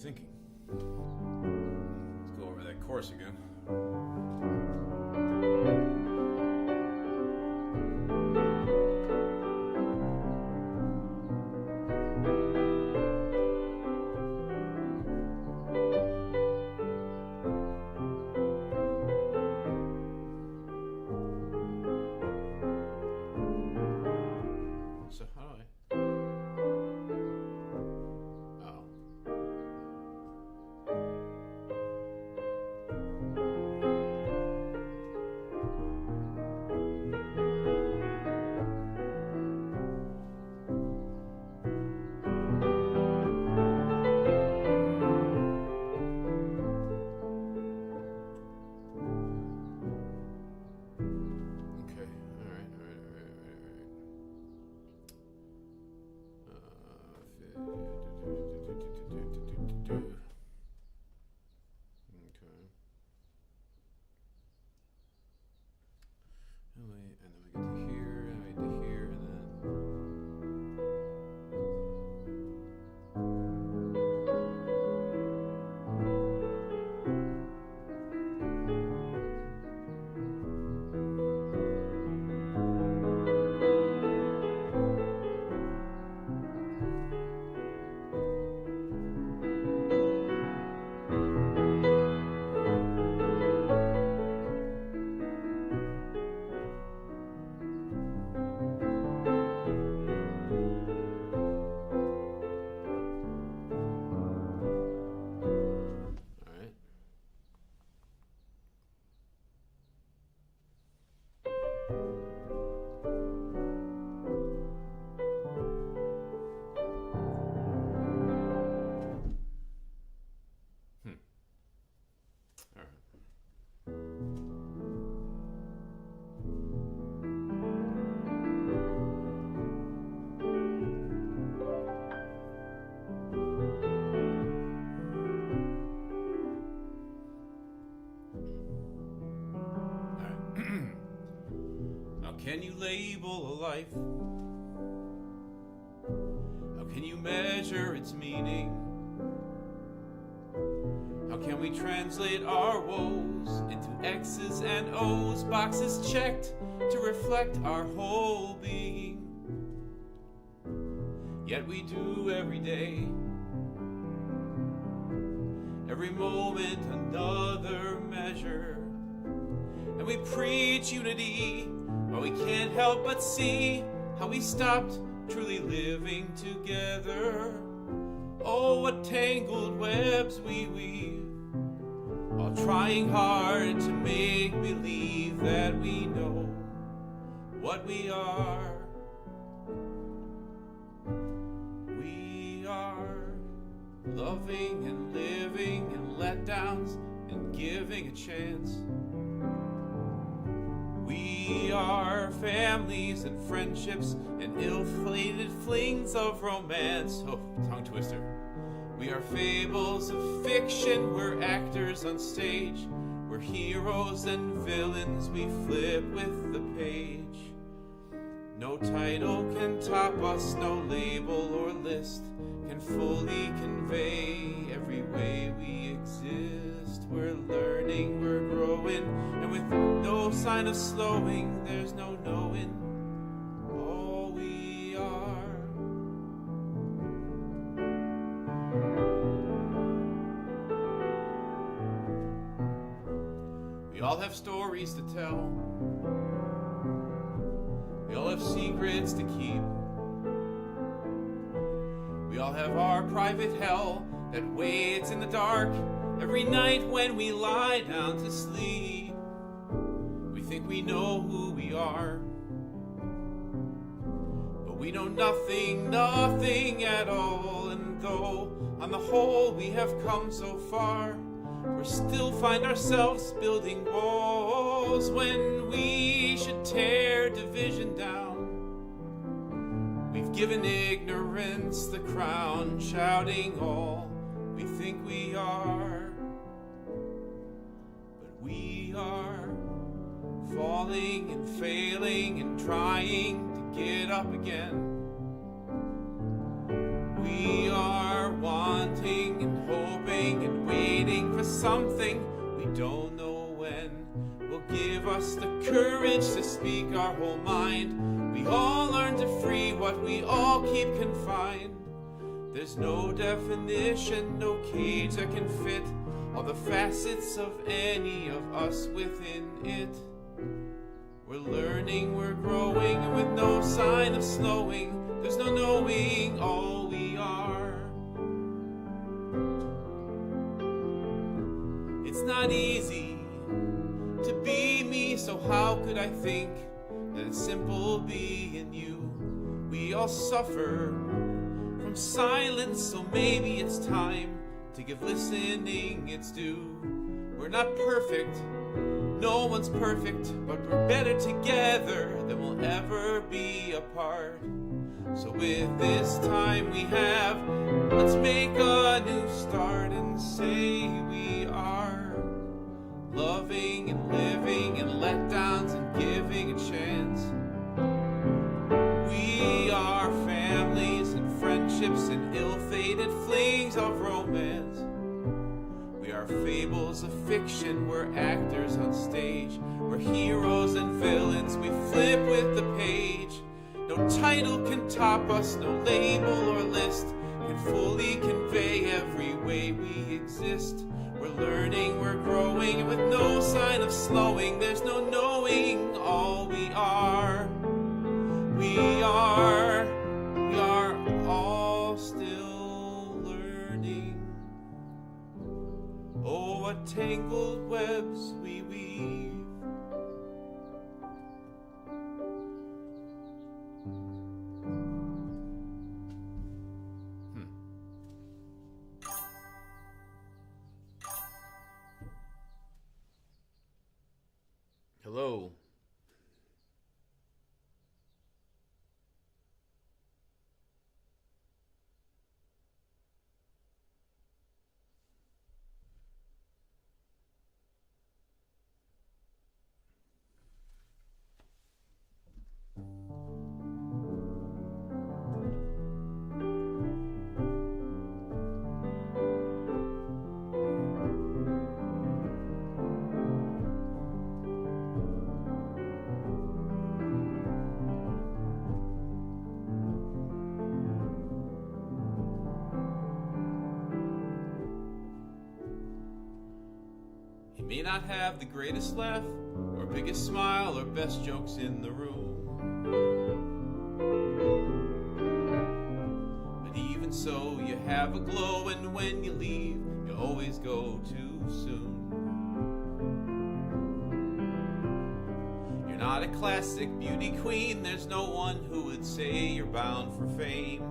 thinking? Let's go over that chorus again. So how do I? Oh. Okay. All right. Okay. And then we get to here, and we get to here, and then. All right. All right. All right. How can you label a life? How can you measure its meaning? How can we translate our woes into X's and O's, boxes checked to reflect our whole being? Yet we do every day, every moment another measure, and we preach unity, but we can't help but see how we stopped truly living together. Oh, what tangled webs we weave, while trying hard to make believe that we know what we are. We are loving and living and letdowns and giving a chance. We are families and friendships and ill-fated flings of romance. Oh, tongue twister. We are fables of fiction, we're actors on stage. We're heroes and villains, we flip with the page. No title can top us, no label or list can fully convey every way we exist. We're learning, we're growing, and with no sign of slowing, there's no knowing all we are. We all have stories to tell. We all have secrets to keep. We all have our private hell that waits in the dark every night when we lie down to sleep. We think we know who we are, but we know nothing at all. And though on the whole we have come so far, we still find ourselves building walls when we should tear division down. We've given ignorance the crown, shouting all we think we are. But we are falling and failing and trying to get up again. We are wanting and hoping something we don't know when will give us the courage to speak our whole mind. We all learn to free what we all keep confined. There's no definition, no cage that can fit all the facets of any of us within it. We're learning, we're growing, and with no sign of slowing, there's no knowing all we are. It's not easy to be me, so how could I think that it's simple being you? We all suffer from silence, so maybe it's time to give listening its due. We're not perfect, no one's perfect, but we're better together than we'll ever be apart. So with this time we have, let's make a new start and say we are loving and living and letdowns and giving a chance. We are families and friendships and ill-fated flings of romance. We are fables of fiction, we're actors on stage. We're heroes and villains, we flip with the page. No title can top us, no label or list can fully convey every way we exist. We're learning, we're growing, and with no sign of slowing, there's no knowing all we are. We are all still learning. Oh, what tangled webs we weave. Hello. May not have the greatest laugh, or biggest smile, or best jokes in the room. But even so, you have a glow, and when you leave, you always go too soon. You're not a classic beauty queen, there's no one who would say you're bound for fame.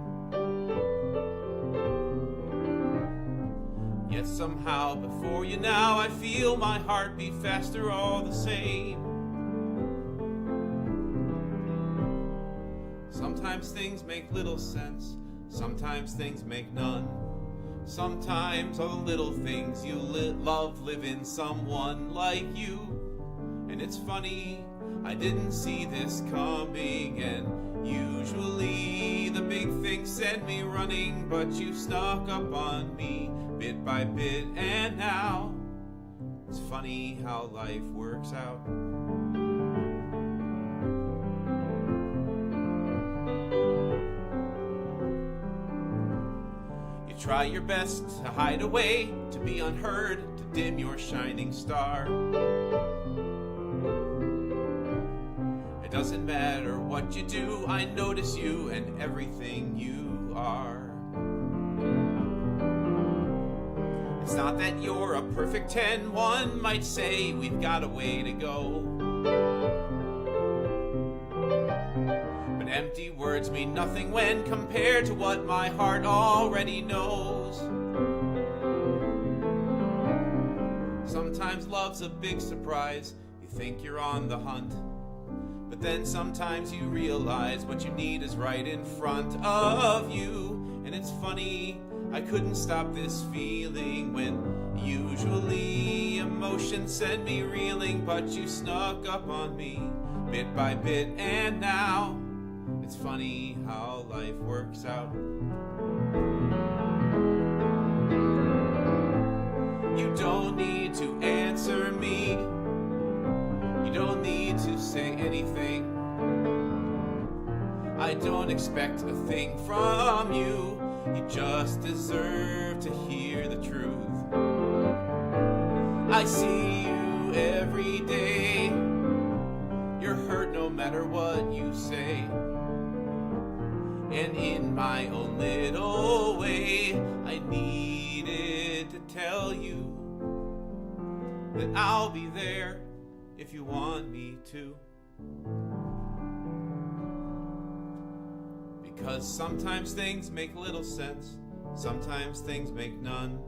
Yet somehow before you now I feel my heart beat faster all the same. Sometimes things make little sense, sometimes things make none. Sometimes all the little things you love live in someone like you. And it's funny, I didn't see this coming, and usually the big things send me running, but you snuck up on me bit by bit, and now it's funny how life works out. You try your best to hide away, to be unheard, to dim your shining star. It doesn't matter what you do, I notice you and everything you are. It's not that you're a perfect 10, one might say we've got a way to go. But empty words mean nothing when compared to what my heart already knows. Sometimes love's a big surprise, you think you're on the hunt. But then sometimes you realize what you need is right in front of you. And it's funny, I couldn't stop this feeling when usually emotions send me reeling, but you snuck up on me bit by bit, and now it's funny how life works out. You don't need to answer me. You don't need to say anything. I don't expect a thing from you. You just deserve to hear the truth. I see you every day. You're hurt no matter what you say. And in my own little way, I needed to tell you that I'll be there if you want me to. Because sometimes things make little sense, sometimes things make none.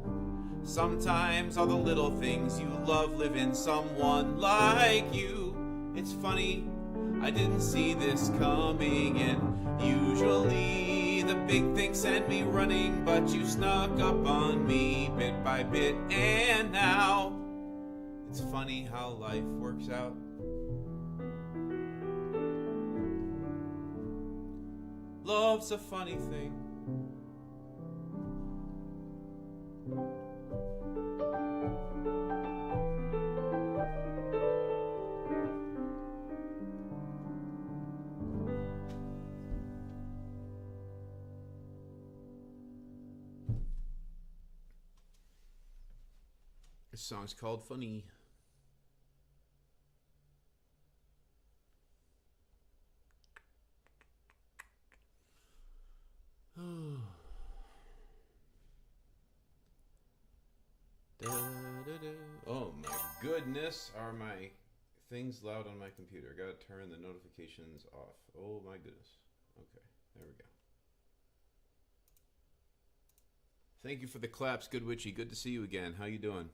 Sometimes all the little things you love live in someone like you. It's funny, I didn't see this coming, and usually the big things send me running, but you snuck up on me bit by bit, and now it's funny how life works out. Love's a funny thing. This song's called Funny. Oh my goodness, are my things loud on my computer? I gotta turn the notifications off. Oh my goodness. Okay, there we go. Thank you for the claps, Good Witchy. Good to see you again. How you doing?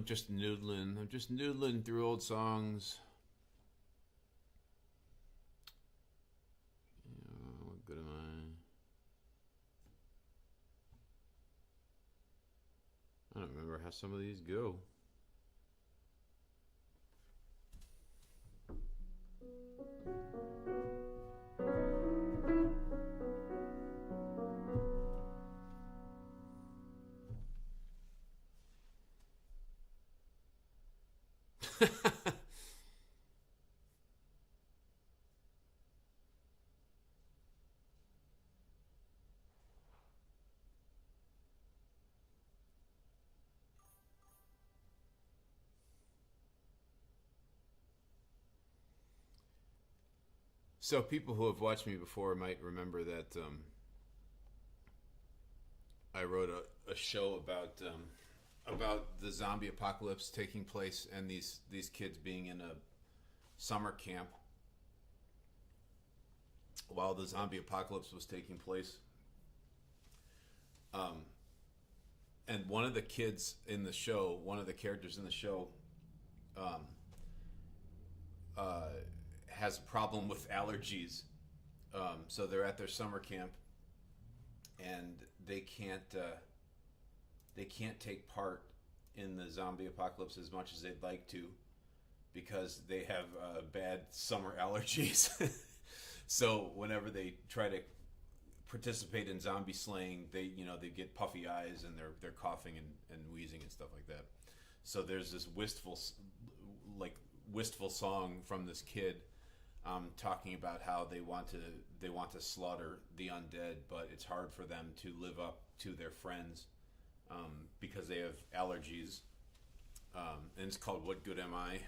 Just noodling. I'm just noodling through old songs. What good am I? I don't remember how some of these go. So people who have watched me before might remember that I wrote a show about the zombie apocalypse taking place and these kids being in a summer camp while the zombie apocalypse was taking place. And one of the kids in the show, one of the characters in the show, has a problem with allergies. So they're at their summer camp, and they can't take part in the zombie apocalypse as much as they'd like to because they have bad summer allergies. So whenever they try to participate in zombie slaying, they get puffy eyes and they're coughing and wheezing and stuff like that. So there's this wistful song from this kid talking about how they want to slaughter the undead, but it's hard for them to live up to their friends because they have allergies. And it's called "What Good Am I?"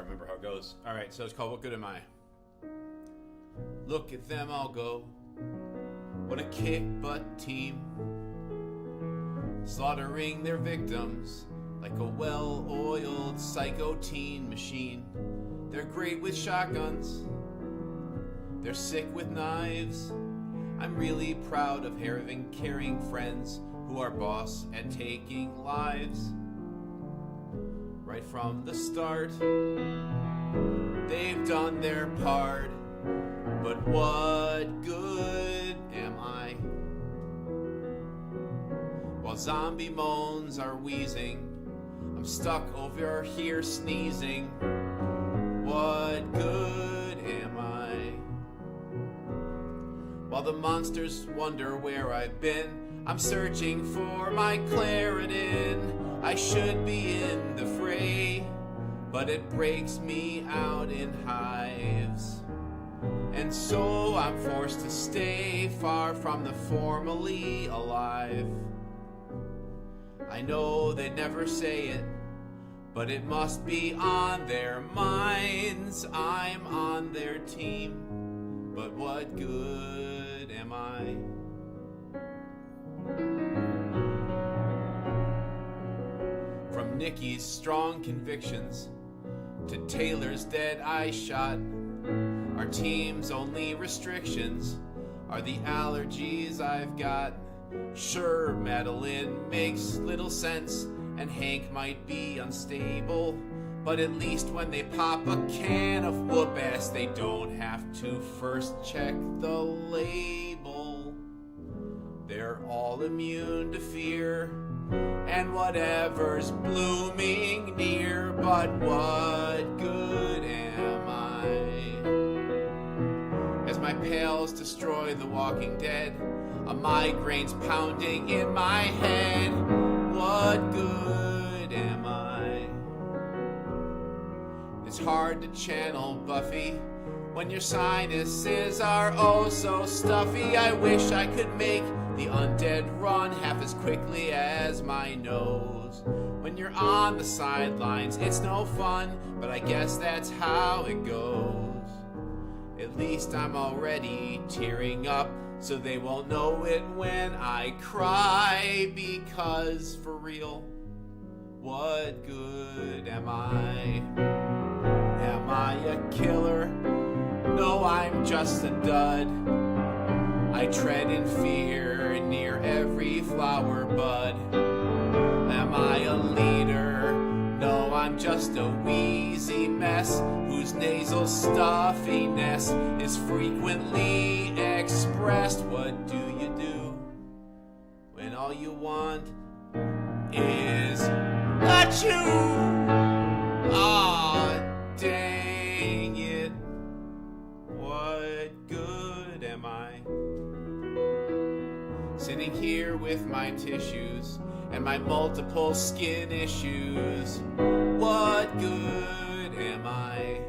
Remember how it goes. All right, so it's called "What Good Am I?" Look at them all go. What a kick-butt team. Slaughtering their victims like a well-oiled psycho teen machine. They're great with shotguns. They're sick with knives. I'm really proud of having caring friends who are boss at taking lives. Right from the start, they've done their part, but what good am I? While zombie moans are wheezing, I'm stuck over here sneezing. What good am I? While the monsters wonder where I've been, I'm searching for my Claritin. I should be in the fray, but it breaks me out in hives. And so I'm forced to stay far from the formerly alive. I know they never say it, but it must be on their minds. I'm on their team, but what good am I? From Nikki's strong convictions to Taylor's dead eye shot, our team's only restrictions are the allergies I've got. Sure, Madeline makes little sense, and Hank might be unstable, but at least when they pop a can of whoop-ass, they don't have to first check the label. They're all immune to fear and whatever's blooming near, but what good am I? As my pails destroy the walking dead, a migraine's pounding in my head. What good am I? It's hard to channel Buffy when your sinuses are oh so stuffy. I wish I could make the undead run half as quickly as my nose. When you're on the sidelines, it's no fun, but I guess that's how it goes. At least I'm already tearing up, so they won't know it when I cry, because for real, what good am I? Am I a killer? No, I'm just a dud. I tread in fear near every flower bud. Am I a leader? No, I'm just a wheezy mess whose nasal stuffiness is frequently expressed. What do you do when all you want is a chew? Aw, dang it. with my tissues and my multiple skin issues. What good am I?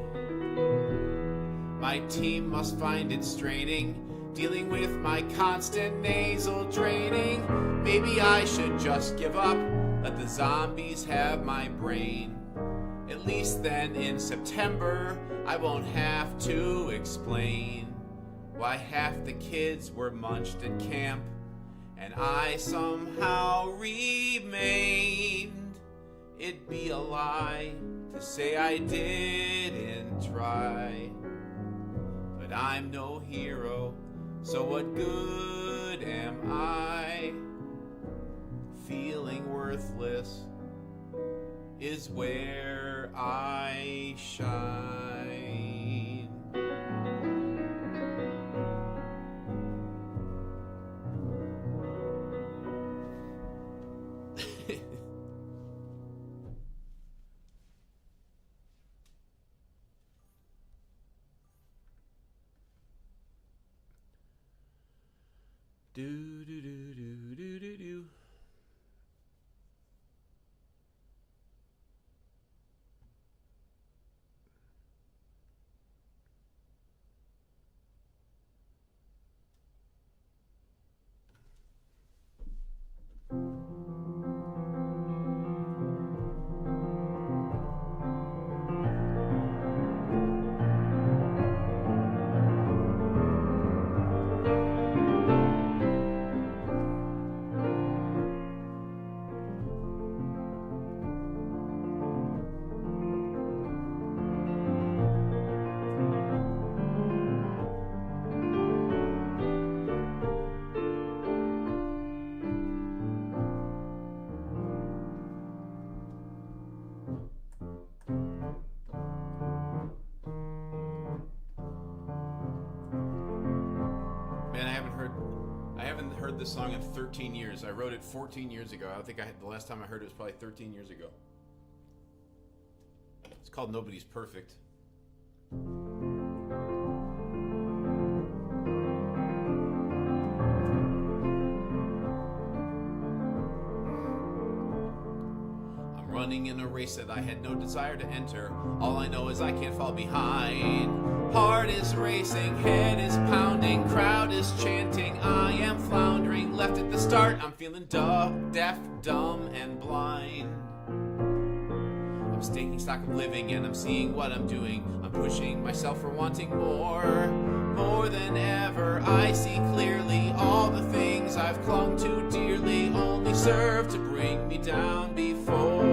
My team must find it straining, dealing with my constant nasal draining. Maybe I should just give up, let the zombies have my brain. At least then in September, I won't have to explain why half the kids were munched at camp and I somehow remained. It'd be a lie to say I didn't try, but I'm no hero, so what good am I? Feeling worthless is where I shine. Do do do do do do do. Man, I haven't heard this song in 13 years. I wrote it 14 years ago. I think the last time I heard it was probably 13 years ago. It's called Nobody's Perfect. I'm running in a race that I had no desire to enter. All I know is I can't fall behind. Heart is racing, head is pounding, crowd is chanting, I am floundering. Left at the start, I'm feeling deaf, dumb, and blind. I'm taking stock of living and I'm seeing what I'm doing. I'm pushing myself for wanting more than ever. I see clearly all the things I've clung to dearly only serve to bring me down before.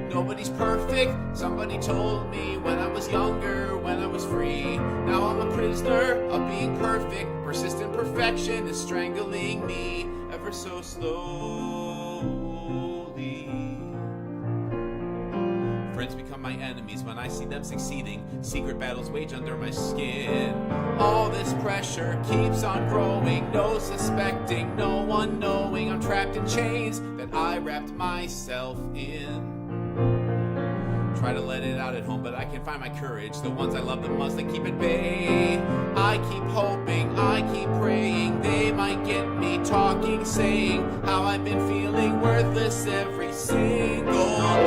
Nobody's perfect, somebody told me when I was younger, when I was free. Now I'm a prisoner of being perfect. Persistent perfection is strangling me ever so slowly. Friends become my enemies when I see them succeeding. Secret battles wage under my skin. All this pressure keeps on growing. No suspecting, no one knowing I'm trapped in chains that I wrapped myself in. Try to let it out at home, but I can't find my courage. The ones I love the most, they keep at bay. I keep hoping, I keep praying they might get me talking, saying how I've been feeling worthless every single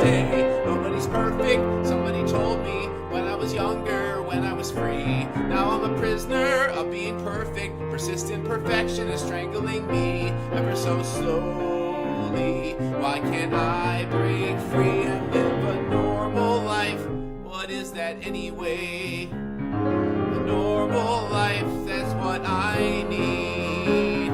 day. Nobody's perfect, somebody told me when I was younger, when I was free. Now I'm a prisoner of being perfect. Persistent perfection is strangling me ever so slowly. Why can't I break free and live a normal life? What is that anyway? A normal life, that's what I need.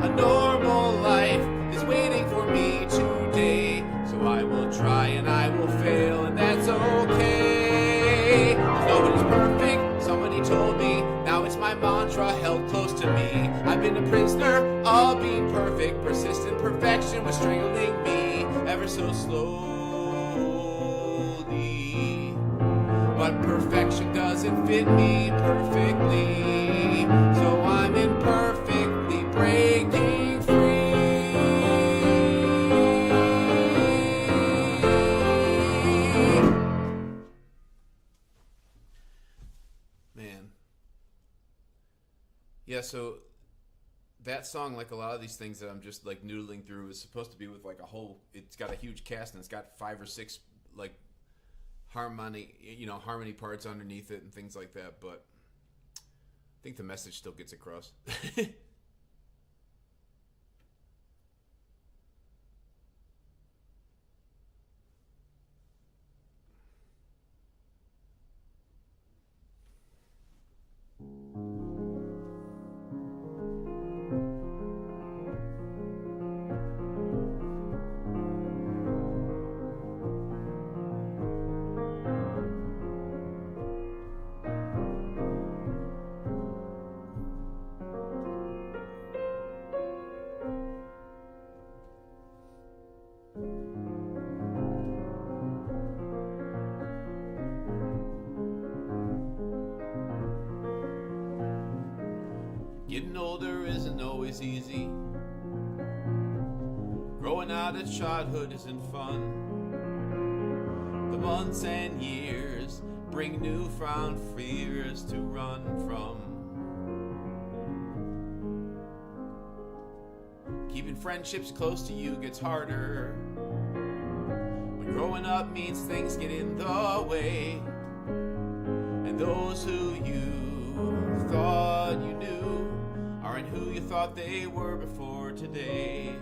A normal life is waiting for me today. So I will try and I will fail, and that's okay. Nobody's perfect, somebody told me. Now it's my mantra held close to me. I've been a prisoner of being perfect. Persistent perfection was strangling me ever so slowly. But perfection doesn't fit me perfectly, so I'm imperfectly breaking free. Man. Yeah, so that song, like a lot of these things that I'm just like noodling through, is supposed to be with like a whole. It's got a huge cast and it's got 5 or 6 like harmony parts underneath it and things like that. But I think the message still gets across. Getting older isn't always easy. Growing out of childhood isn't fun. The months and years bring newfound fears to run from. Keeping friendships close to you gets harder when growing up means things get in the way, and those who you thought you knew aren't who you thought they were before today.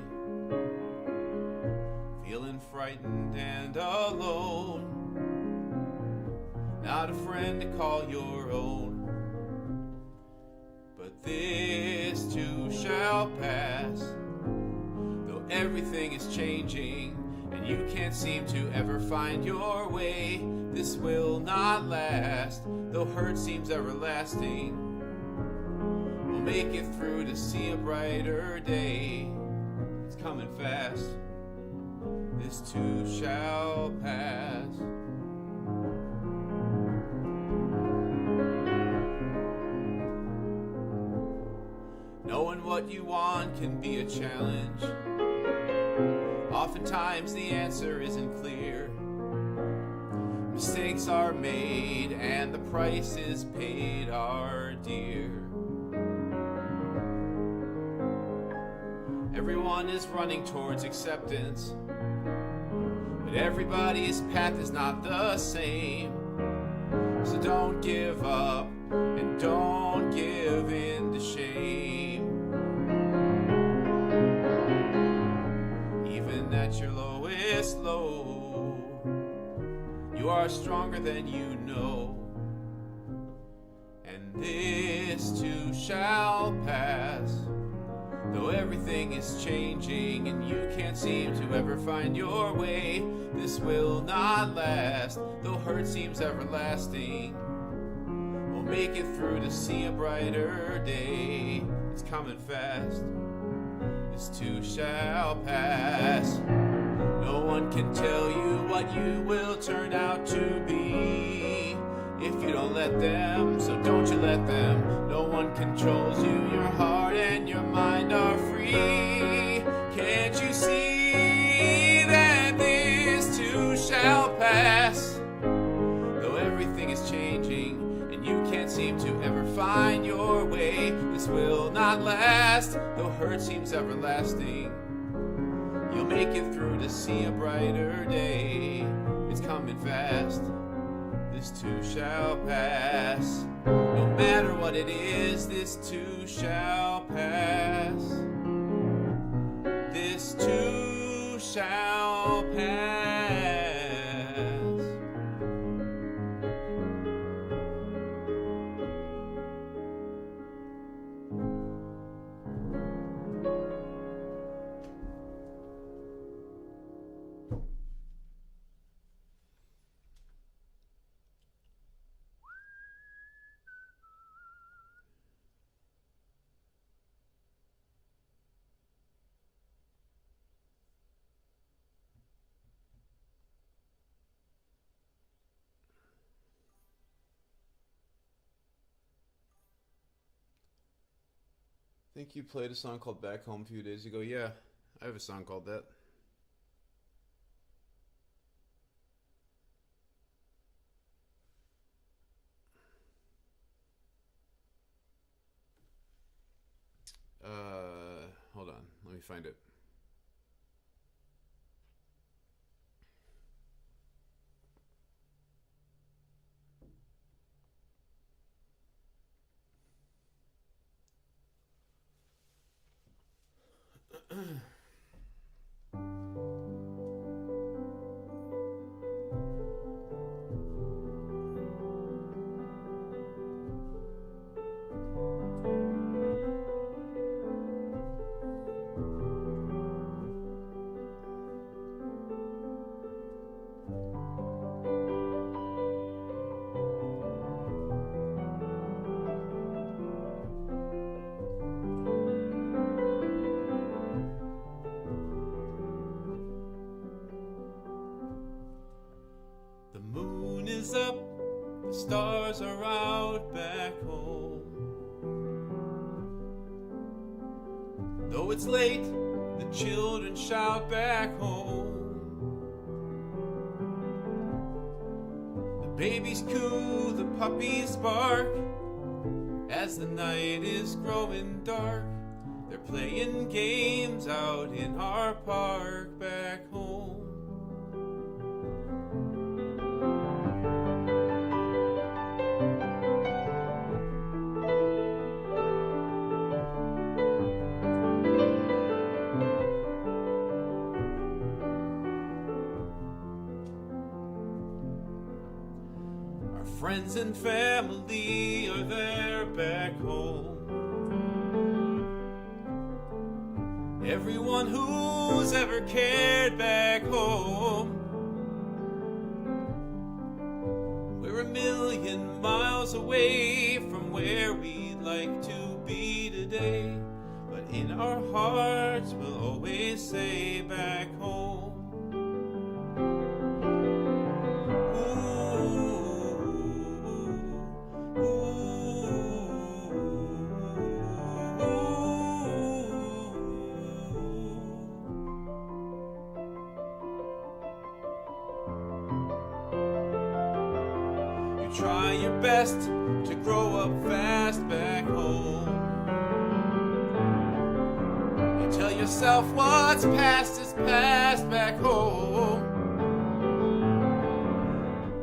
Feeling frightened and alone, not a friend to call your own. But this too shall pass, though everything is changing and you can't seem to ever find your way. This will not last, though hurt seems everlasting. Make it through to see a brighter day. It's coming fast. This too shall pass. Knowing what you want can be a challenge. Oftentimes the answer isn't clear. Mistakes are made and the prices paid are dear. Everyone is running towards acceptance, but everybody's path is not the same. So don't give up and don't give in to shame. Even at your lowest low, you are stronger than you know. And this too shall pass, though everything is changing and you can't seem to ever find your way. This will not last, though hurt seems everlasting. We'll make it through to see a brighter day. It's coming fast. This too shall pass. No one can tell you what you will turn out to be if you don't let them, so don't you let them. No one controls you, your heart and your mind are free. Can't you see that this too shall pass? Though everything is changing and you can't seem to ever find your way, this will not last, though hurt seems everlasting. You'll make it through to see a brighter day. It's coming fast. This too shall pass. No matter what it is, this too shall pass. This too shall pass. I think you played a song called Back Home a few days ago. Yeah, I have a song called that. find it. The moon is up, the stars are out back home. Though it's late, the children shout back home. The babies coo, the puppies bark. As the night is growing dark, they're playing games out in our park back home. Friends and family are there back home. Everyone who's ever cared back home. We're a million miles away from where we'd like to be today, but in our hearts we'll always say back home. Try your best to grow up fast back home. You tell yourself what's past is past back home.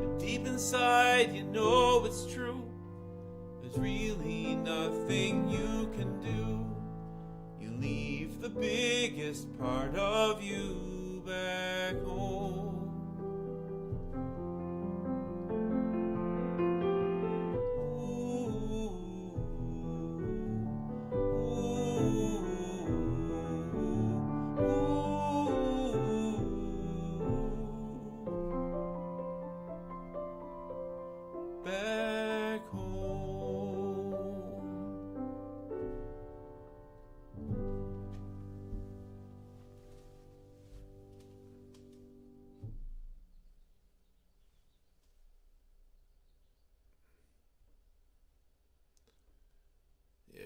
But deep inside you know it's true. There's really nothing you can do. You leave the biggest part of you back home. Back home. Yeah.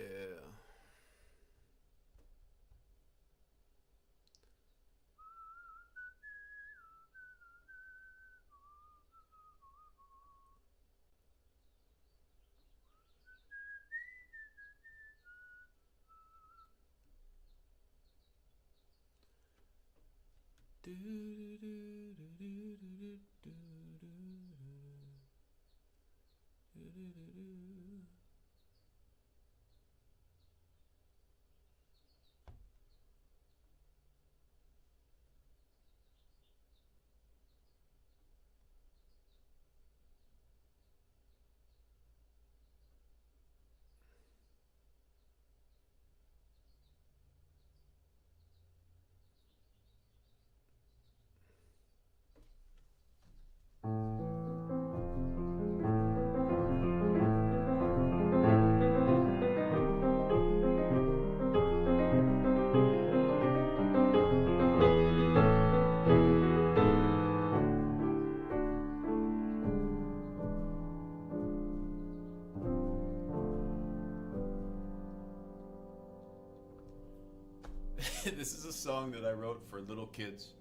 This is a song that I wrote for little kids.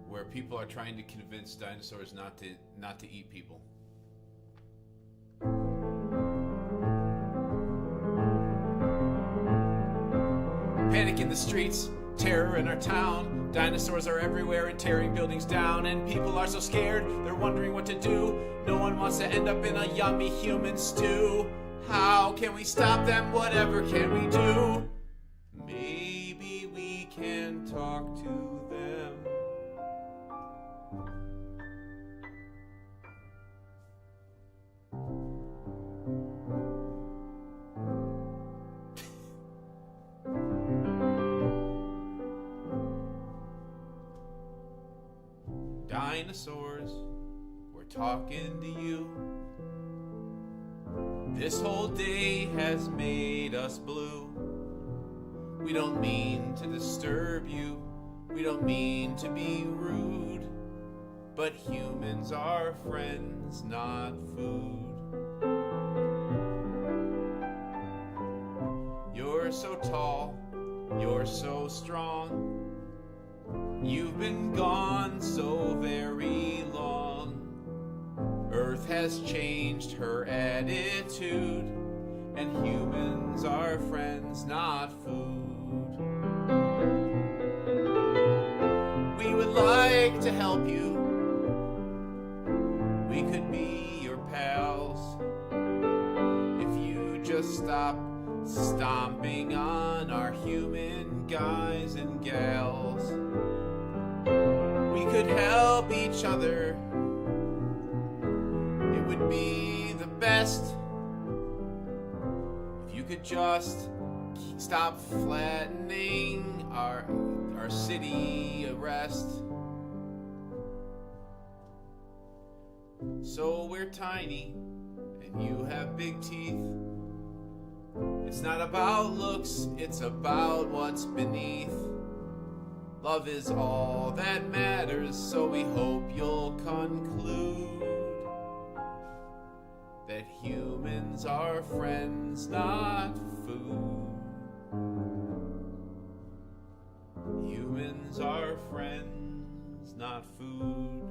Where people are trying to convince dinosaurs not to eat people. the streets, terror in our town. Dinosaurs are everywhere and tearing buildings down. And people are so scared, they're wondering what to do. No one wants to end up in a yummy human stew. How can we stop them? Whatever can we do? Maybe we can talk to them. Dinosaurs, we're talking to you. This whole day has made us blue. We don't mean to disturb you. We don't mean to be rude. But humans are friends, not food. You're so tall, you're so strong. You've been gone so very long. Earth has changed her attitude, and humans are friends, not food. We would like to help you. We could be your pals if you just stop stomping on our human guys and gals. We could help each other. It would be the best if you could just stop flattening our city arrest. So we're tiny and you have big teeth. It's not about looks, it's about what's beneath. Love is all that matters, so we hope you'll conclude that humans are friends, not food. Humans are friends, not food.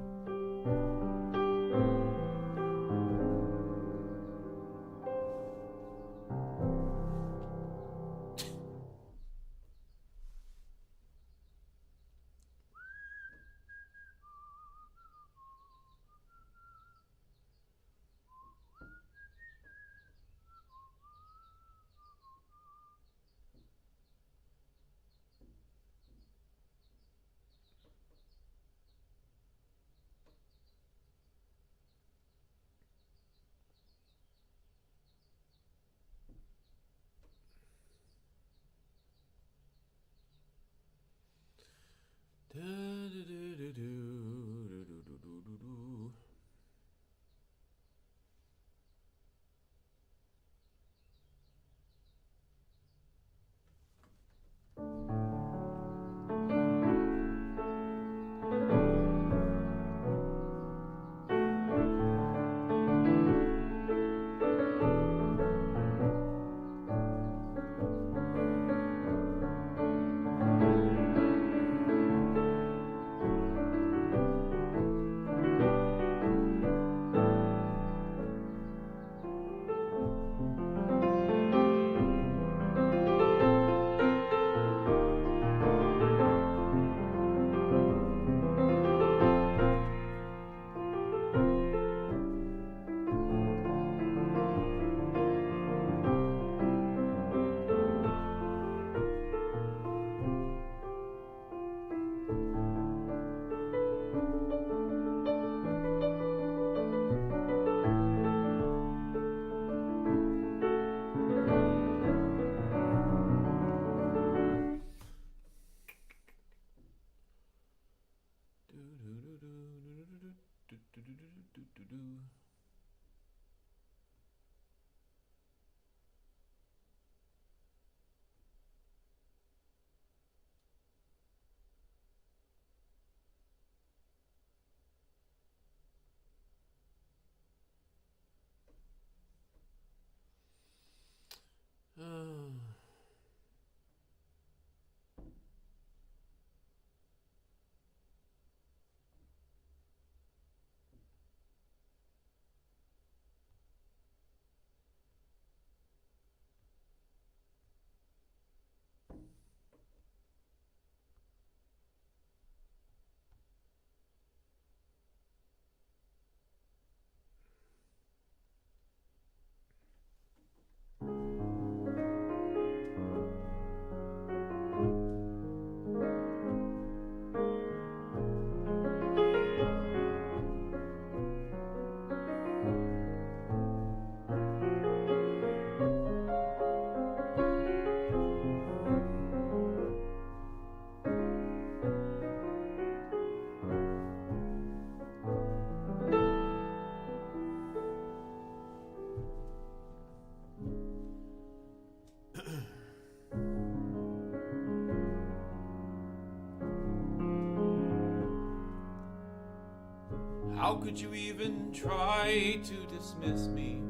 How could you even try to dismiss me?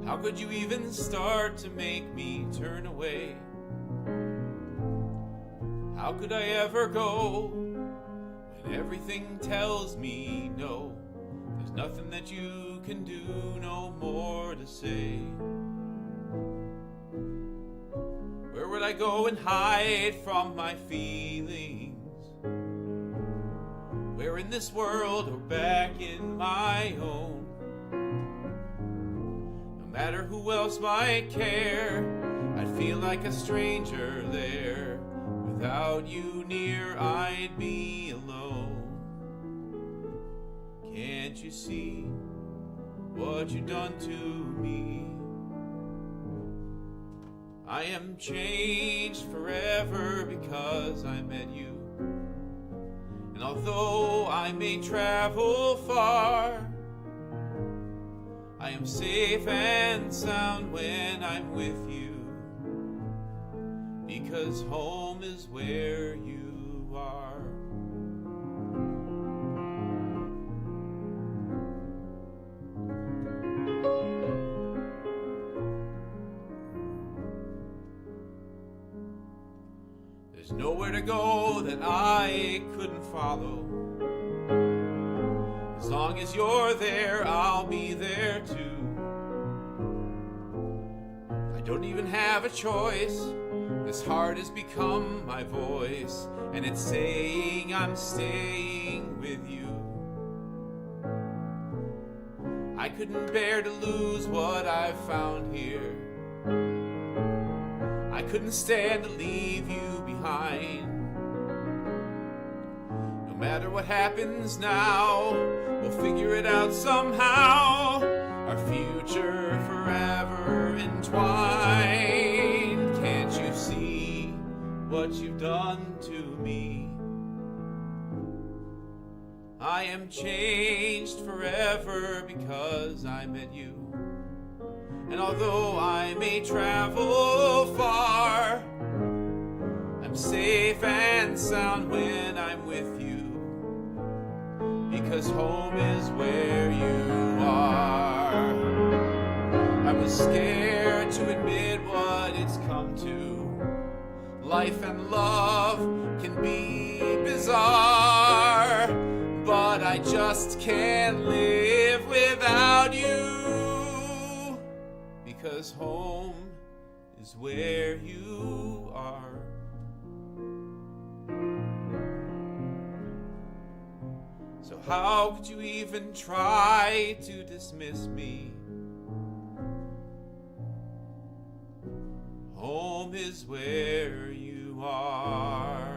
How could you even start to make me turn away? How could I ever go when everything tells me no? There's nothing that you can do, no more to say. Where would I go and hide from my feelings? Where in this world or back in my own? No matter who else might care, I'd feel like a stranger there. Without you near, I'd be alone. Can't you see what you've done to me? I am changed forever because I met you. And although I may travel far, I am safe and sound when I'm with you. Because home is where you are. There's nowhere to go that I couldn't follow. As long as you're there, I'll be there too. I don't even have a choice. This heart has become my voice, and it's saying I'm staying with you. I couldn't bear to lose what I've found here. I couldn't stand to leave you behind. No matter what happens now, we'll figure it out somehow. Our future forever entwined. Can't you see what you've done to me? I am changed forever because I met you. And although I may travel far, I'm safe and sound when I'm with you. Because home is where you are. I was scared to admit what it's come to. Life and love can be bizarre, but I just can't live without you. Because home is where you are. So how could you even try to dismiss me? Home is where you are.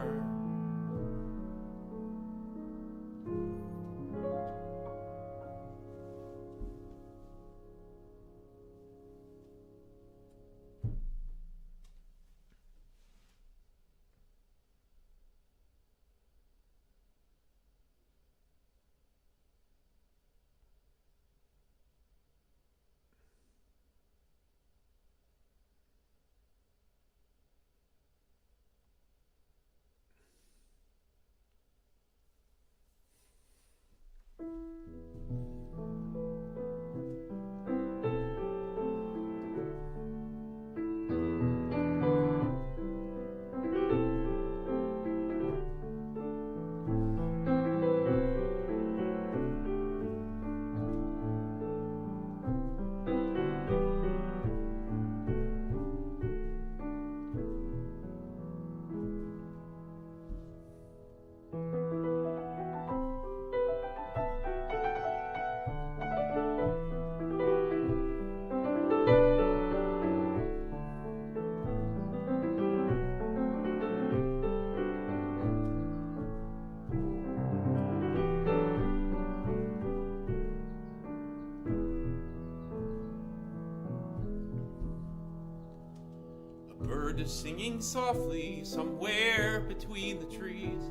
Bird is singing softly somewhere between the trees.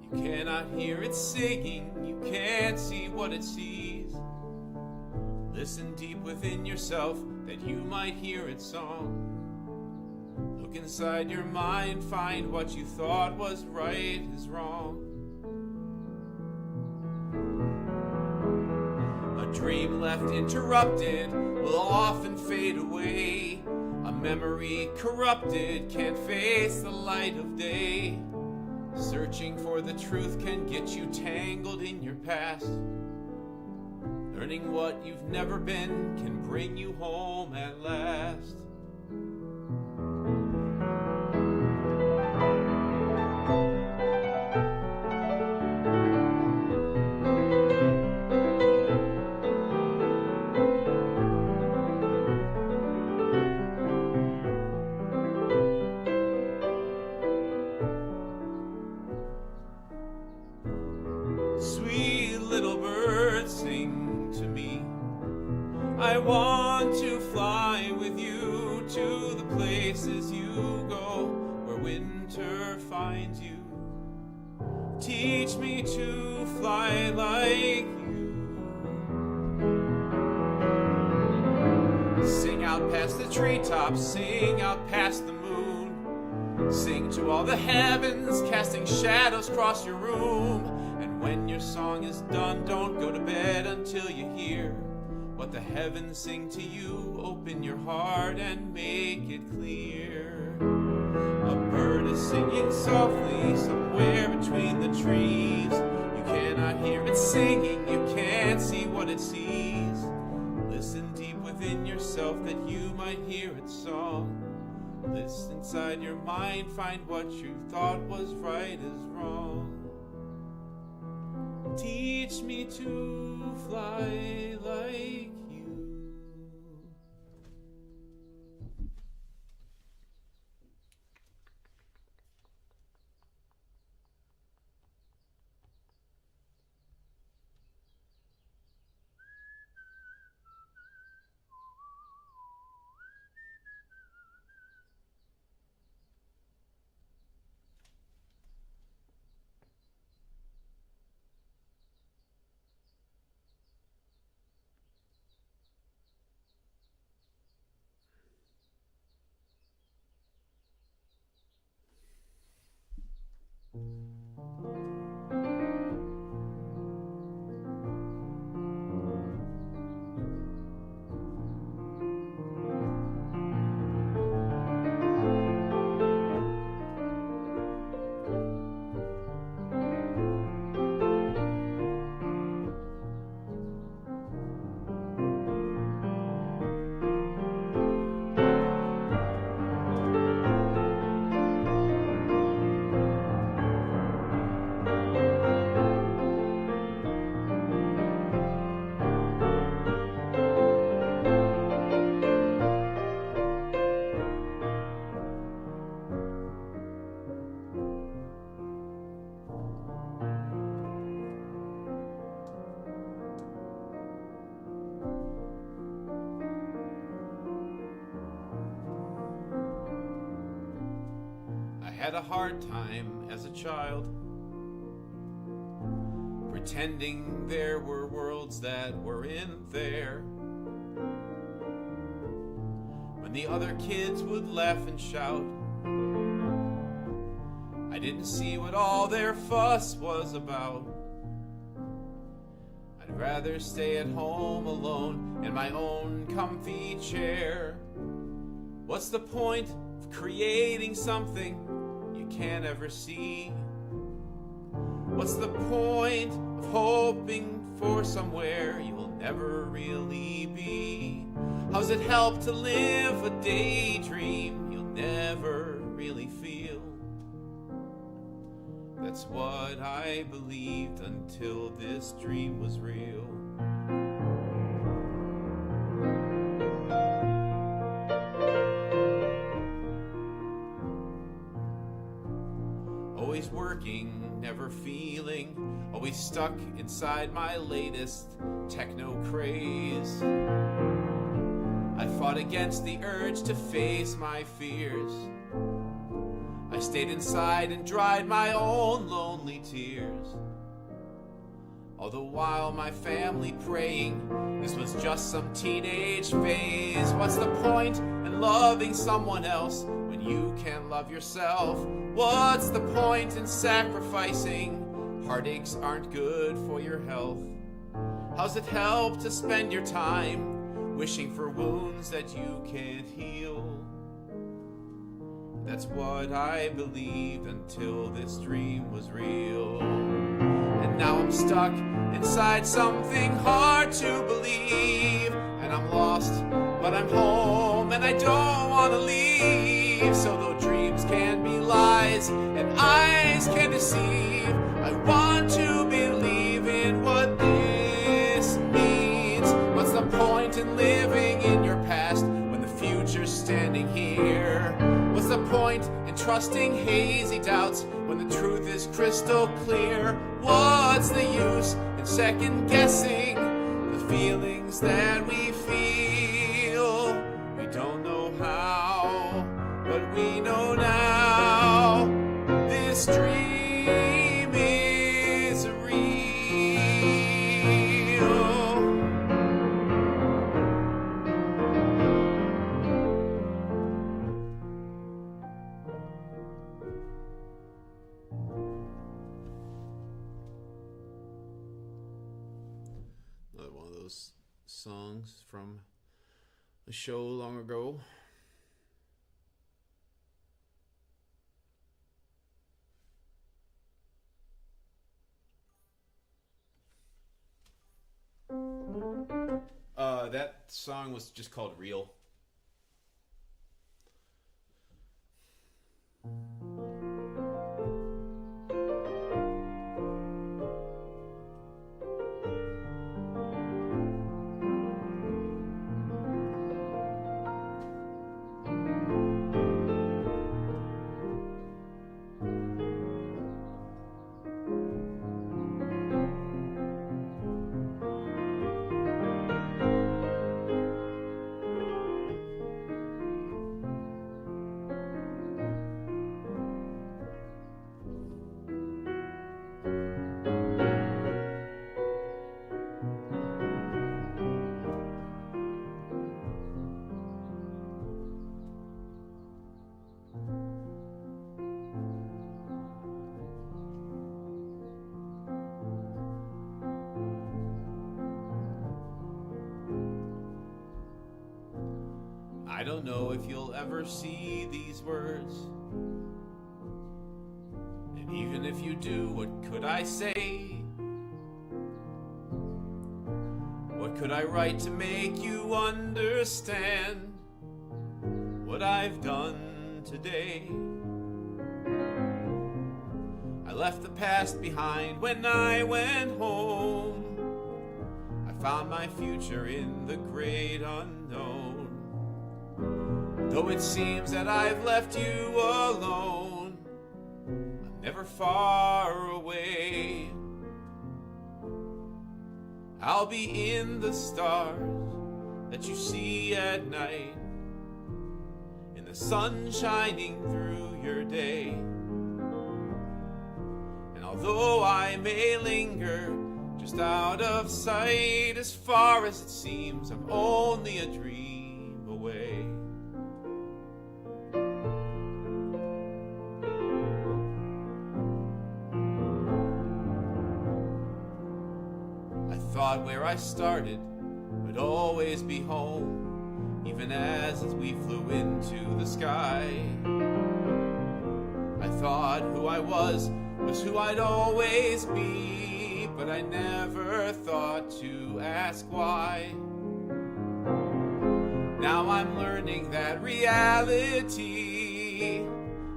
You cannot hear it singing, you can't see what it sees. Listen deep within yourself that you might hear its song. Look inside your mind, find what you thought was right is wrong. dream left interrupted will often fade away. A memory corrupted can't face the light of day. Searching for the truth can get you tangled in your past. Learning what you've never been can bring you home at last. Sweet little bird, sing to me. I want to fly with you to the places you go, where winter finds you. Teach me to fly like you. Sing out past the treetops, sing out past the moon. Sing to all the heavens, casting shadows across your room. And when your song is done, don't go to bed until you hear what the heavens sing to you. Open your heart and make it clear. A bird is singing softly somewhere between the trees. You cannot hear it singing, you can't see what it sees. Listen deep within yourself that you might hear its song. Listen inside your mind, find what you thought was right is wrong. Teach me to fly like you. Had a hard time as a child, pretending there were worlds that weren't there. When the other kids would laugh and shout, I didn't see what all their fuss was about. I'd rather stay at home alone in my own comfy chair. What's the point of creating something can't ever see? What's the point of hoping for somewhere you'll never really be? How's it help to live a daydream you'll never really feel? That's what I believed until this dream was real. Always working, never feeling, always stuck inside my latest techno craze. I fought against the urge to face my fears. I stayed inside and dried my own lonely tears. All the while my family praying this was just some teenage phase. What's the point in loving someone else when you can't love yourself? What's the point in sacrificing? Heartaches aren't good for your health. How's it help to spend your time wishing for wounds that you can't heal? That's what I believed until this dream was real. And now I'm stuck inside something hard to believe. And I'm lost, but I'm home and I don't want to leave. So though dreams can be lies and eyes can deceive, I want to believe in what this means. What's the point in living in your past when the future's standing here? What's the point in trusting hazy doubts when the truth is crystal clear? What's the use in second guessing the feelings that we feel? We don't know how, but we know now this dream is real. Another one of those songs from a show long ago. That song was just called Real. I don't know if you'll ever see these words. And even if you do, what could I say? What could I write to make you understand what I've done today? I left the past behind when I went home. I found my future in the great unknown. Though it seems that I've left you alone, I'm never far away. I'll be in the stars that you see at night, in the sun shining through your day. And although I may linger just out of sight, as far as it seems, I'm only a dream away. Thought where I started would always be home, even as we flew into the sky. I thought who I was who I'd always be, but I never thought to ask why. Now I'm learning that reality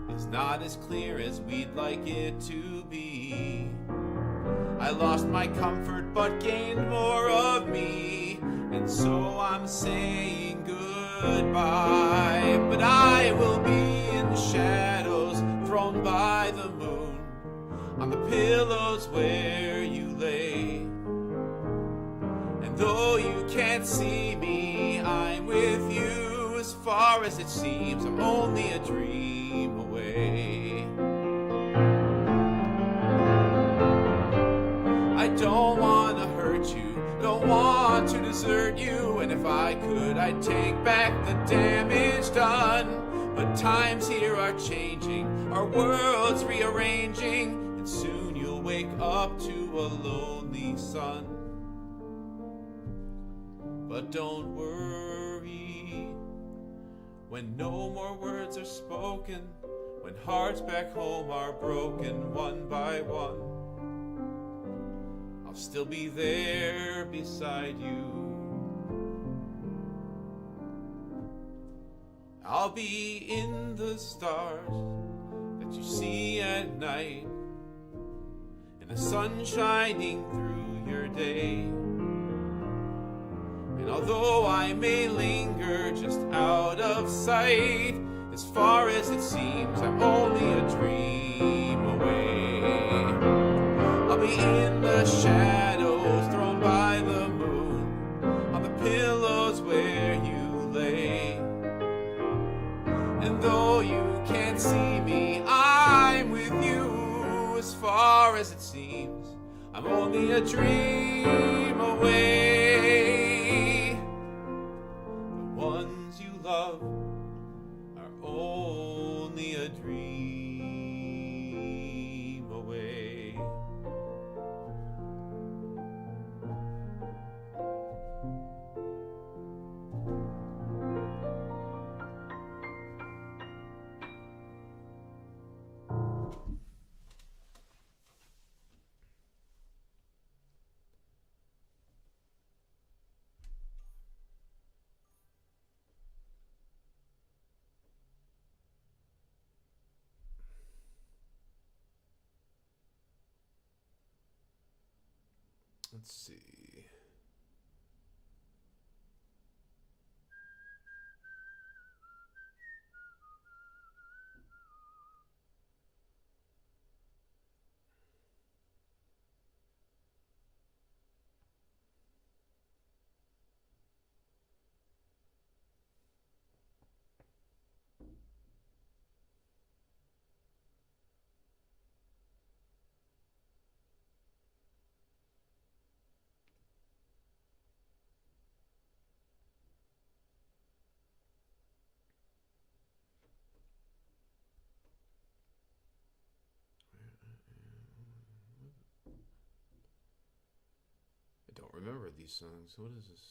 is not as clear as we'd like it to be. I lost my comfort but gained more of me, and so I'm saying goodbye. But I will be in the shadows thrown by the moon, on the pillows where you lay. And though you can't see me, I'm with you. As far as it seems, I'm only a dream away. I don't want to hurt you, don't want to desert you, and if I could, I'd take back the damage done. But times here are changing, our world's rearranging, and soon you'll wake up to a lonely sun. But don't worry, when no more words are spoken, when hearts back home are broken one by one, I'll still be there beside you. I'll be in the stars that you see at night, in the sun shining through your day. And although I may linger just out of sight, as far as it seems, I'm only a dream away. I'll be in the shadows thrown by the moon, on the pillows where you lay. And though you can't see me, I'm with you. As far as it seems, I'm only a dream away. The ones you love are only a dream away. Let's see. I don't remember these songs. What is this?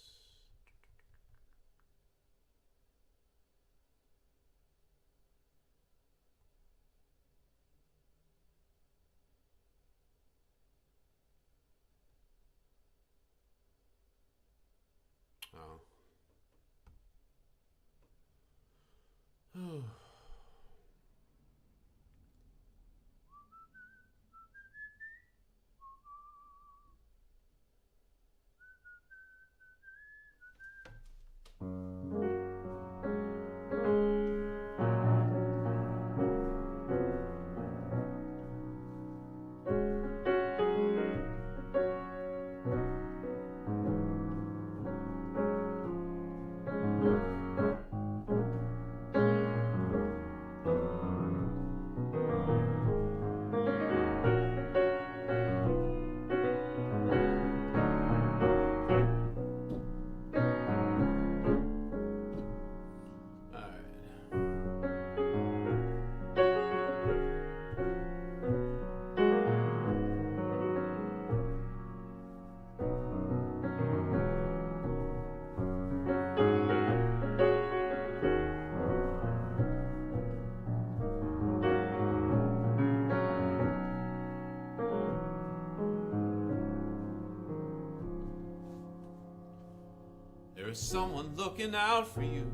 Oh. Oh. There is someone looking out for you.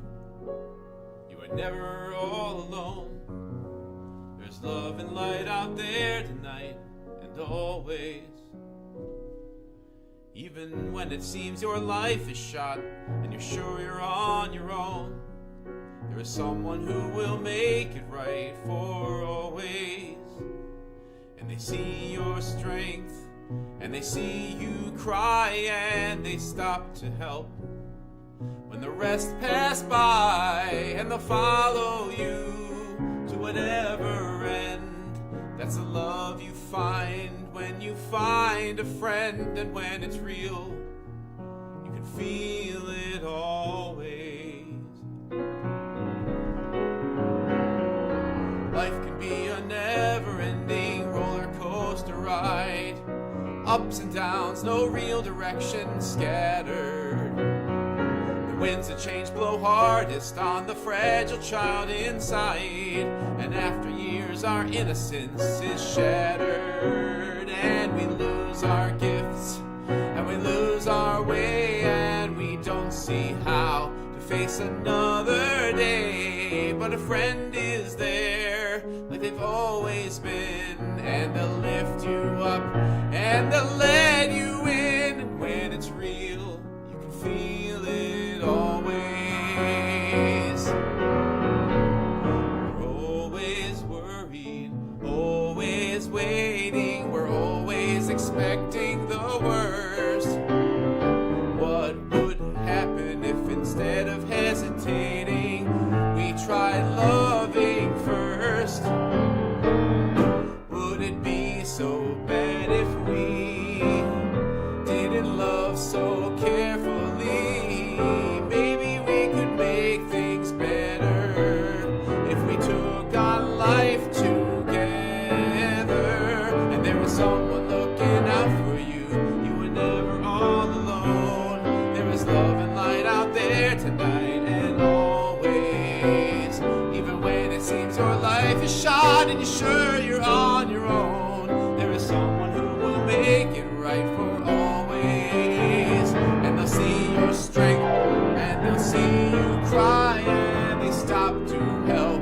You are never all alone. There's love and light out there tonight and always. Even when it seems your life is shot and you're sure you're on your own, there is someone who will make it right for always. And they see your strength and they see you cry and they stop to help. When the rest pass by and they'll follow you to whatever end. That's the love you find when you find a friend. And when it's real, you can feel it always. Life can be a never-ending roller coaster ride. Ups and downs, no real direction, scattered. winds of change blow hardest on the fragile child inside. And after years our innocence is shattered, and we lose our gifts, and we lose our way, and we don't see how to face another day. But a friend is there, like they've always been, and they'll lift you up, and they'll let you in. And when it's real, you can feel it always. We're always worried, always waiting, we're always expecting the worst. What would happen if instead of hesitating, we tried loving first? Would it be so bad if we didn't love so carefully? Maybe we could make things better if we took on life together. And there was someone looking out for you, you were never all alone. There is love and light out there tonight and always. Even when it seems your life is shot and you're sure you're on your own, there is someone who will make it right for always. And they'll see your strength, and they'll see you cry, and they stop to help.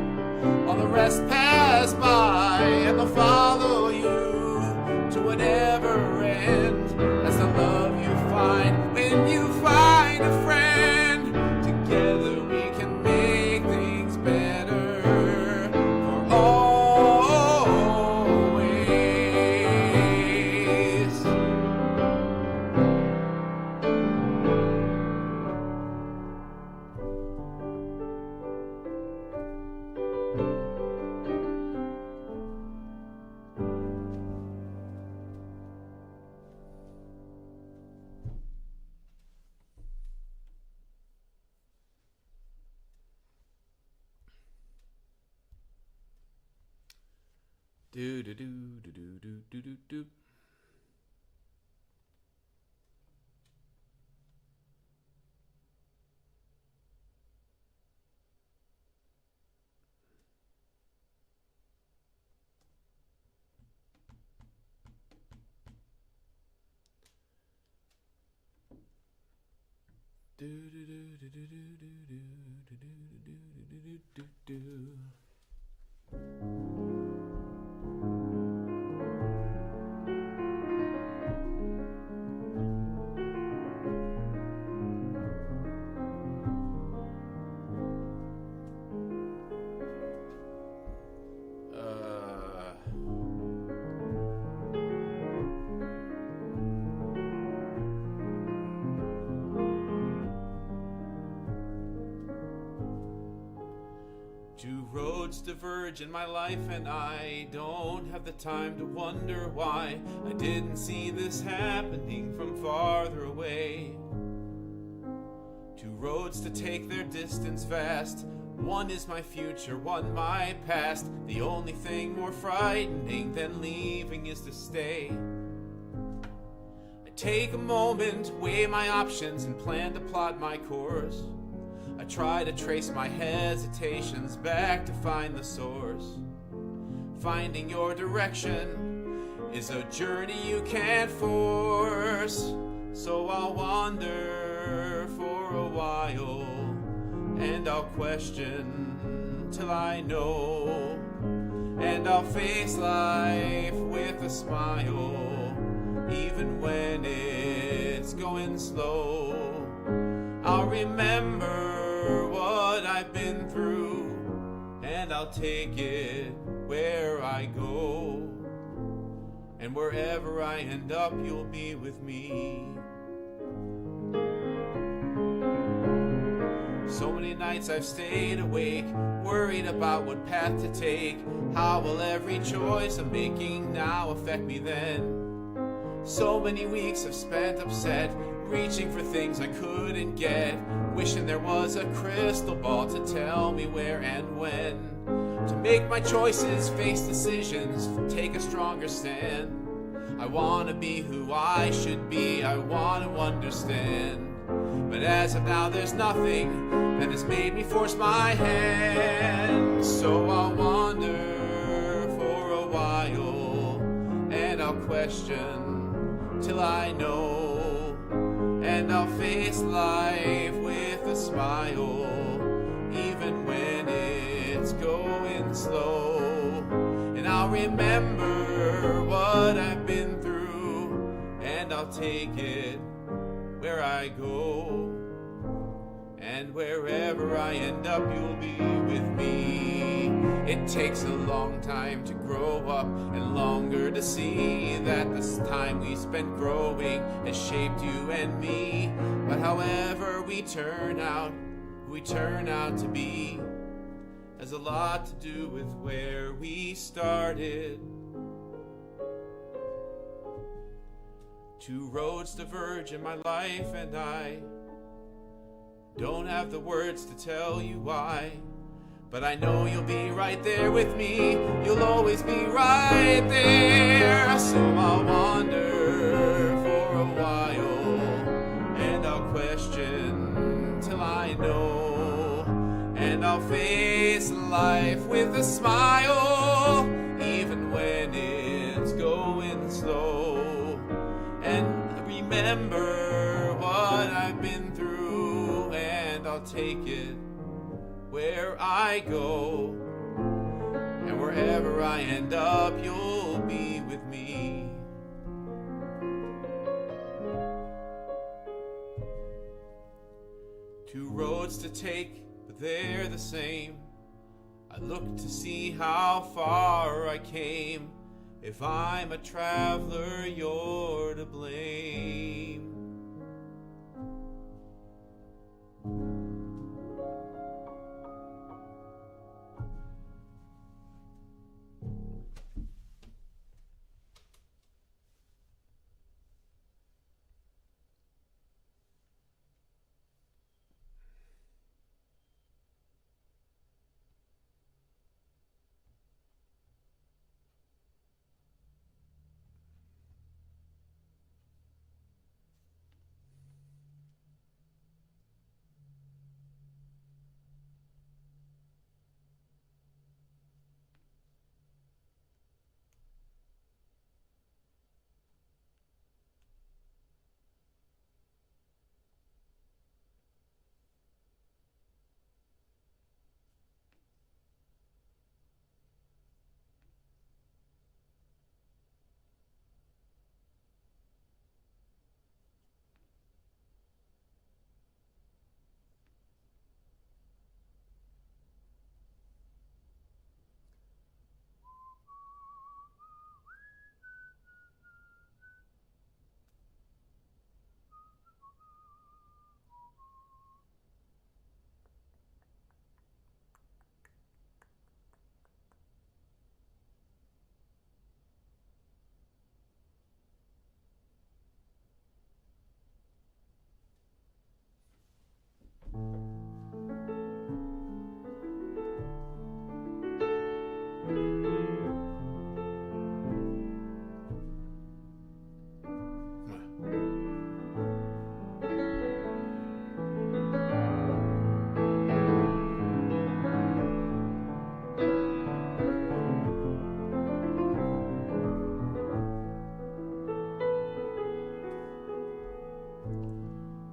All the rest pass by, and they'll follow you to whatever end. That's the love you find when you find a friend. Together we can make things better for always. Do do do do do do do do do. Do do do do do do do do do do do do do do. Two roads diverge in my life, and I don't have the time to wonder why I didn't see this happening from farther away. Two roads to take their distance fast. One is my future, one my past. The only thing more frightening than leaving is to stay. I take a moment, weigh my options, and plan to plot my course. I try to trace my hesitations back to find the source. Finding your direction is a journey you can't force. So I'll wander for a while, and I'll question till I know. And I'll face life with a smile, even when it's going slow. I'll remember what I've been through, and I'll take it where I go. And wherever I end up, you'll be with me. So many nights I've stayed awake, worried about what path to take. How will every choice I'm making now affect me then? So many weeks I've spent upset, reaching for things I couldn't get, wishing there was a crystal ball to tell me where and when. To make my choices, face decisions, take a stronger stand. I want to be who I should be, I want to understand. But as of now there's nothing that has made me force my hand. So I'll wander for a while, and I'll question till I know, and I'll face life with a smile, even when it's going slow. And I'll remember what I've been through, and I'll take it where I go. And wherever I end up, you'll be with me. It takes a long time to grow up, and longer to see that this time we spent growing has shaped you and me. But however we turn out, who we turn out to be, has a lot to do with where we started. Two roads diverge in my life, and I don't have the words to tell you why. But I know you'll be right there with me. You'll always be right there. So I'll wander for a while, and I'll question till I know, and I'll face life with a smile, even when it's going slow. And remember what I've been through, and I'll take it where I go. And wherever I end up, you'll be with me. Two roads to take, but they're the same. I look to see how far I came. If I'm a traveler, you're to blame.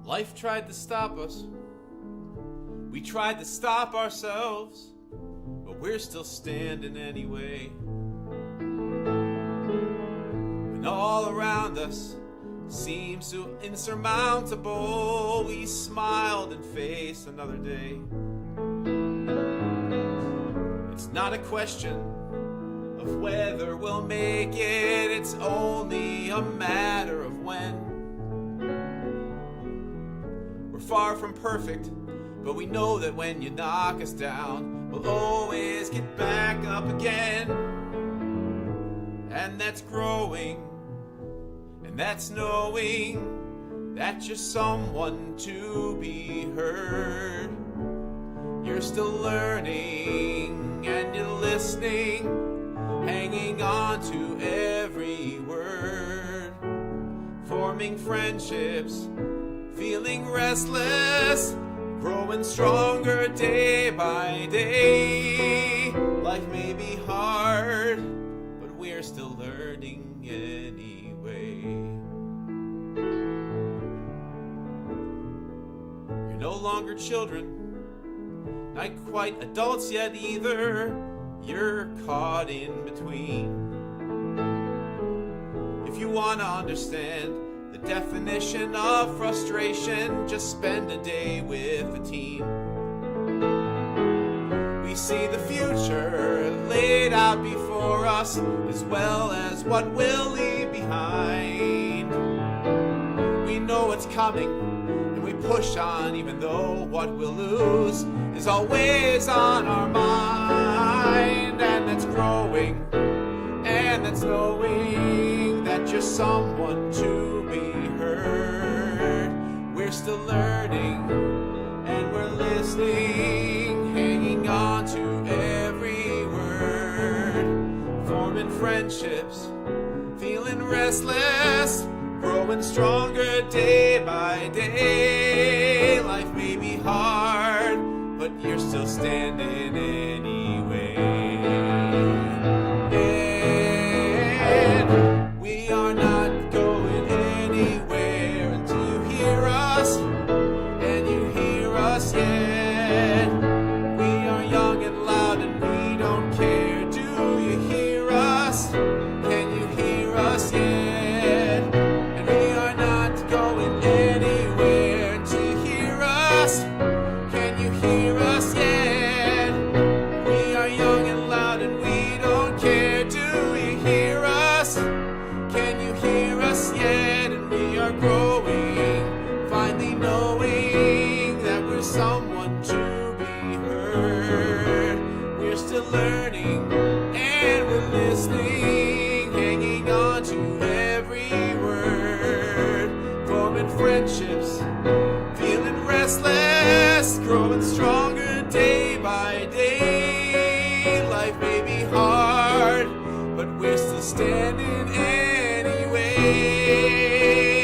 Life tried to stop us. We tried to stop ourselves, but we're still standing anyway. When all around us seems so insurmountable, we smiled and faced another day. It's not a question of whether we'll make it, it's only a matter of when. Far from perfect, but we know that when you knock us down, we'll always get back up again. And that's growing, and that's knowing that you're someone to be heard. You're still learning, and you're listening, hanging on to every word, forming friendships, feeling restless, growing stronger day by day. Life may be hard, but we're still learning anyway. You're no longer children, not quite adults yet either. You're caught in between. If you want to understand the definition of frustration, just spend a day with a teen. We see the future laid out before us, as well as what we'll leave behind. We know what's coming, and we push on, even though what we'll lose is always on our mind. And that's growing, and that's knowing that you're someone to be heard. We're still learning, and we're listening, hanging on to every word, forming friendships, feeling restless, growing stronger day by day. Life may be hard, but you're still standing anyway. And we are not going anywhere until you hear us, and you hear us yet. We are young and loud and we don't care. Do you hear us? Can you hear us yet? And we are not going anywhere until you hear us. Can you hear us yet? We are young and loud and we don't care. Do you hear us? Can you hear us yet? And we are growing, finally knowing that we're someone to be heard. We're still learning, and we're listening, hanging on to every word, forming friendships, feeling restless, growing stronger day by day. Life may be hard, but we're still standing anyway.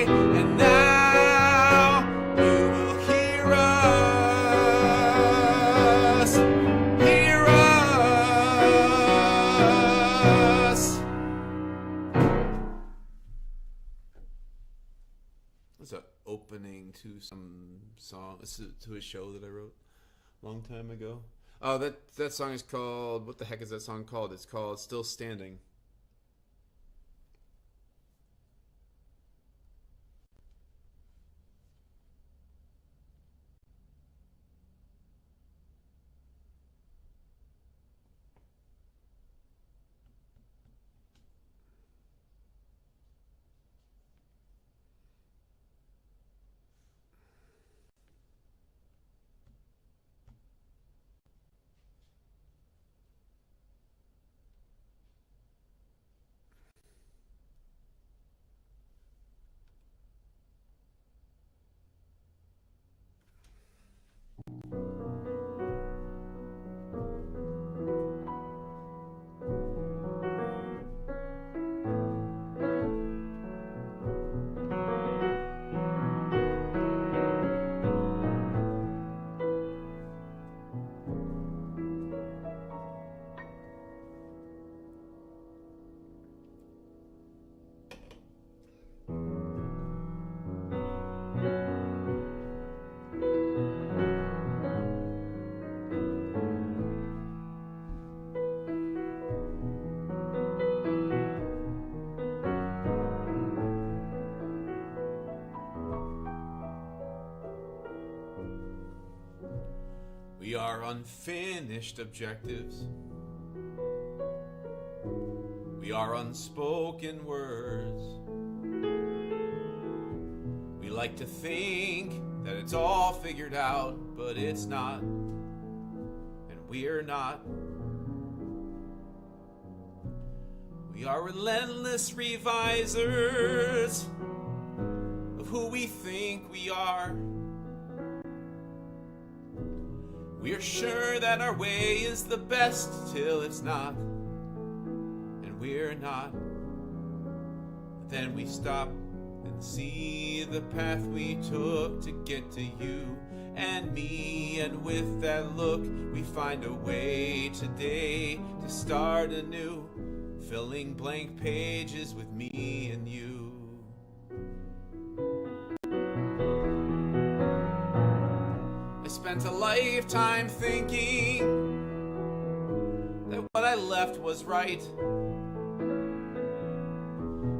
And now you will hear us, hear us. That's an opening to some song, to a show that I wrote a long time ago. Oh, that song is called, what the heck is that song called? It's called Still Standing. We are unfinished objectives. We are unspoken words. We like to think that it's all figured out, but it's not, and we're not. We are relentless revisers of who we think we are. We're sure that our way is the best till it's not, and we're not. Then we stop and see the path we took to get to you and me. And with that look, we find a way today to start anew, filling blank pages with me and you. I spent a lifetime thinking that what I left was right.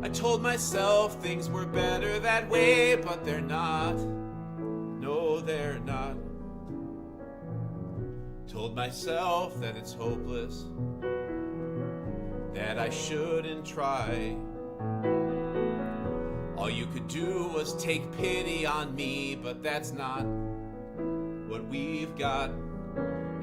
I told myself things were better that way, but they're not. No, they're not. Told myself that it's hopeless, that I shouldn't try. All you could do was take pity on me, but that's not what we've got.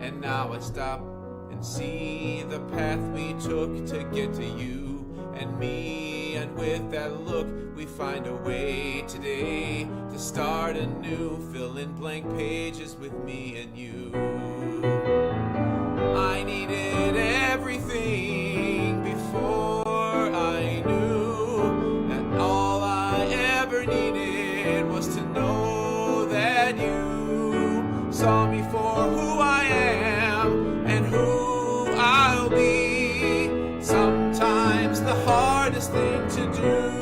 And now I stop and see the path we took to get to you and me. And with that look, we find a way today to start anew, fill in blank pages with me and you. I needed everything before I knew that all I ever needed was to know that you saw me for who I am and who I'll be. Sometimes the hardest thing to do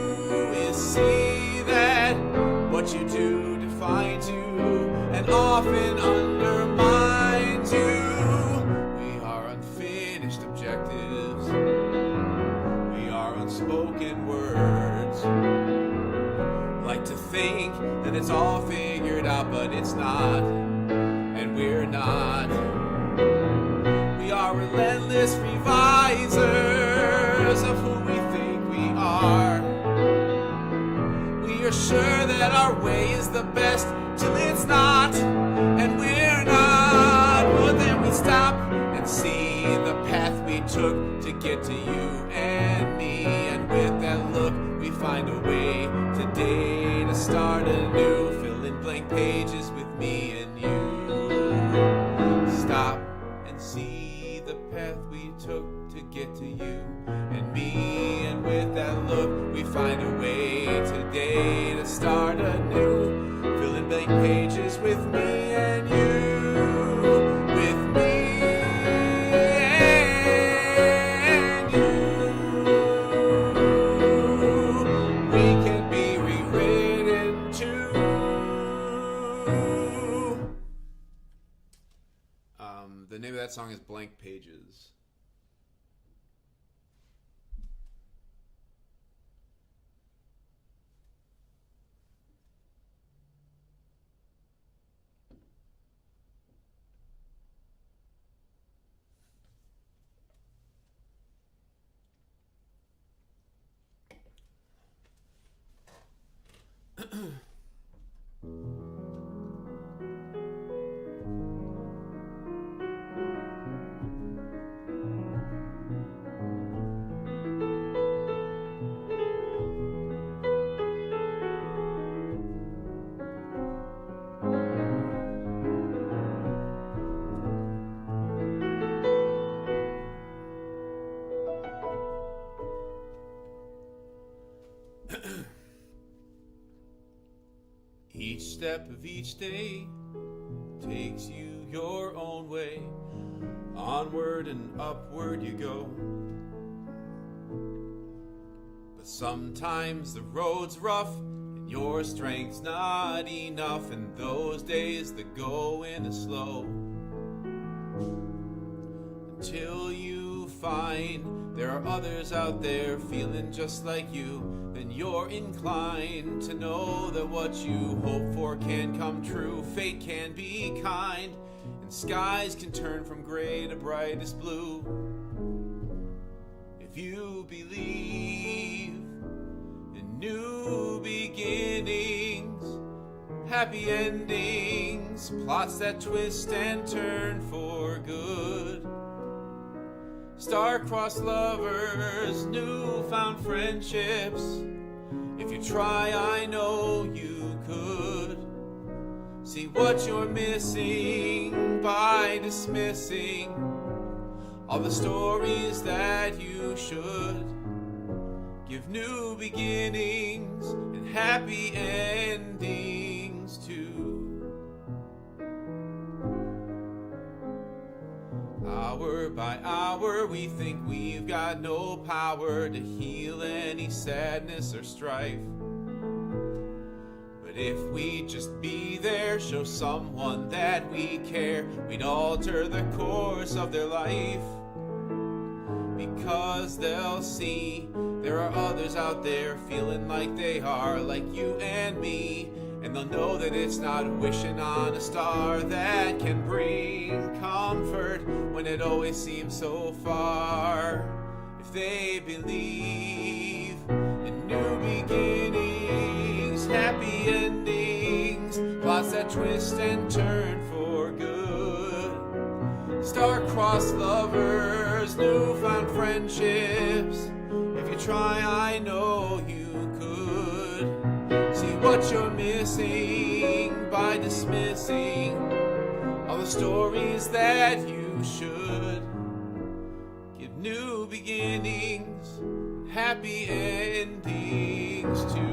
is see that what you do defines you and often undermines you. We are unfinished objectives. We are unspoken words. Like to think that it's all figured out, but it's not. And we're not. We are relentless revisers of who we think we are. We are sure that our way is the best till it's not, and we're not. But then we stop and see the path we took to get to you and me. And with that look, we find a way today to start anew, fill in blank pages with me and you. Stop and see the path we took to get to you and me. And with that look, we find a way today to start anew, fill in blank pages with me and you. With me and you. We can be rewritten too. The name of that song is Blank Pages. Each step of each day takes you your own way. Onward and upward you go. But sometimes the road's rough and your strength's not enough, and those days the going is slow. Until you find there are others out there feeling just like you, then you're inclined to know that what you hope for can come true. Fate can be kind, and skies can turn from gray to brightest blue. If you believe in new beginnings, happy endings, plots that twist and turn for good, star-crossed lovers, newfound friendships. If you try, I know you could see what you're missing by dismissing all the stories that you should. give new beginnings and happy endings too. Hour by hour we think we've got no power to heal any sadness or strife. But if we just be there, show someone that we care, we'd alter the course of their life. Because they'll see there are others out there feeling like they are like you and me. And they'll know that it's not wishing on a star that can bring comfort when it always seems so far. If they believe in new beginnings, happy endings, plots that twist and turn for good, star-crossed lovers, newfound friendships. If you try, I know you could see what you're missing by dismissing all the stories that you should. Give new beginnings, happy endings too.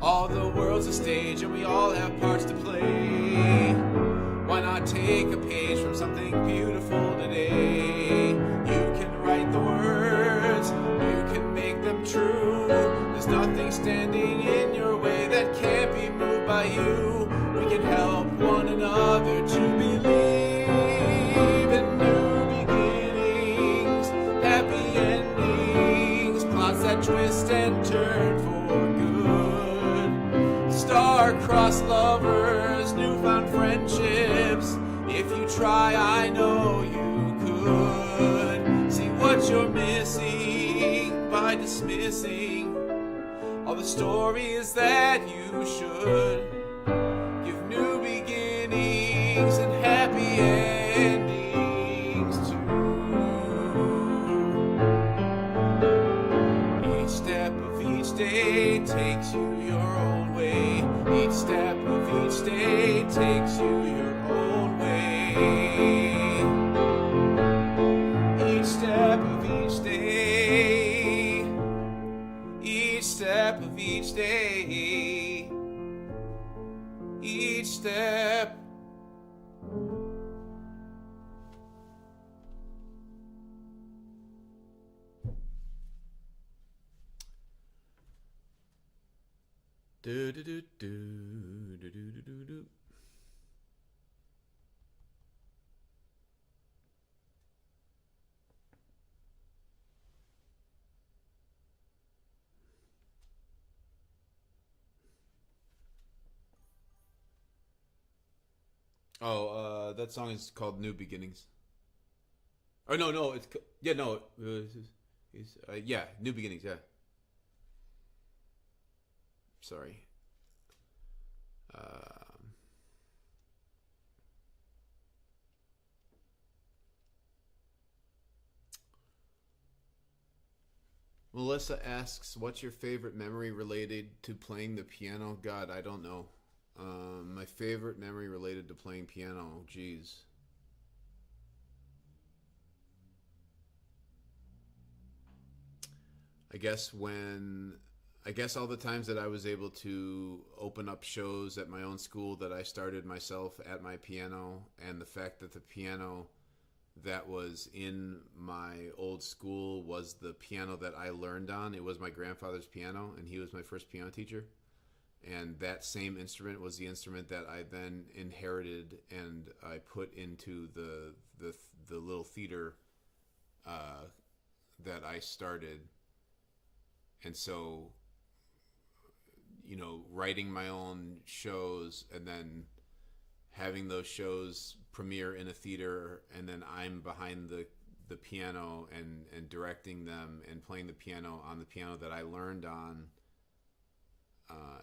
All the world's a stage and we all have parts to play. Why not take a page from something beautiful today? You can write the words, you can make them true. There's nothing standing in your way that can't be moved by you. We can help one another to believe in new beginnings, happy endings, plots that twist and turn for good, star-crossed lovers, newfound friendships. If you try, I know you could see what you're missing by dismissing all the stories that you should. Give new beginnings and happy endings too. Each step of each day takes you your own way. Each step of each day takes you your own way. Each step of each day. Each step of each day. Each step. Do do do do do do do do. Oh, that song is called "New Beginnings." Oh no, it's yeah, no, yeah, "New Beginnings." Yeah, sorry. Melissa asks, "What's your favorite memory related to playing the piano?" God, I don't know. My favorite memory related to playing piano, geez. I guess when I guess all the times that I was able to open up shows at my own school that I started myself at my piano, and the fact that the piano that was in my old school was the piano that I learned on. It was my grandfather's piano, and he was my first piano teacher. And that same instrument was the instrument that I then inherited and I put into the little theater that I started. And so, you know, writing my own shows and then having those shows premiere in a theater, and then I'm behind the piano and directing them and playing the piano on the piano that I learned on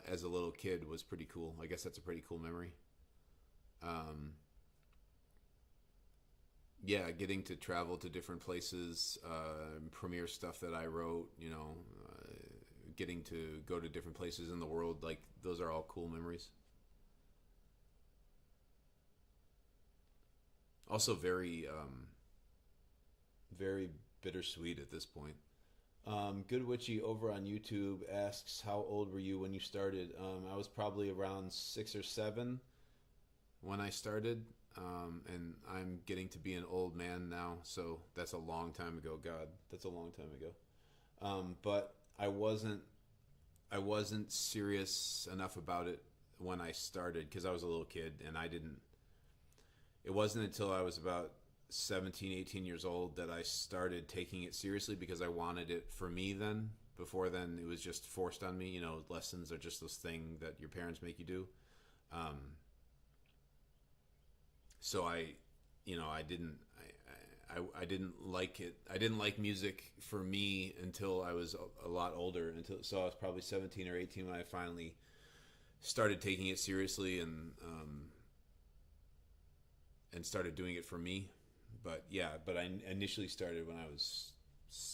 as a little kid was pretty cool. I guess that's a pretty cool memory. Yeah, getting to travel to different places, premiere stuff that I wrote, you know, getting to go to different places in the world, like those are all cool memories. Also very Very bittersweet at this point. Good Witchy over on YouTube asks, how old were you when you started? I was probably around 6 or 7 when I started, and I'm getting to be an old man now, so that's a long time ago. God, that's a long time ago. But I wasn't serious enough about it when I started because I was a little kid and I didn't. It wasn't until I was about 17, 18 years old that I started taking it seriously because I wanted it for me then. Before then, it was just forced on me. You know, lessons are just this thing that your parents make you do. Um, so I didn't, I didn't like it. I didn't like music for me until I was a lot older. So I was probably 17 or 18 when I finally started taking it seriously and started doing it for me. But yeah, but I initially started when I was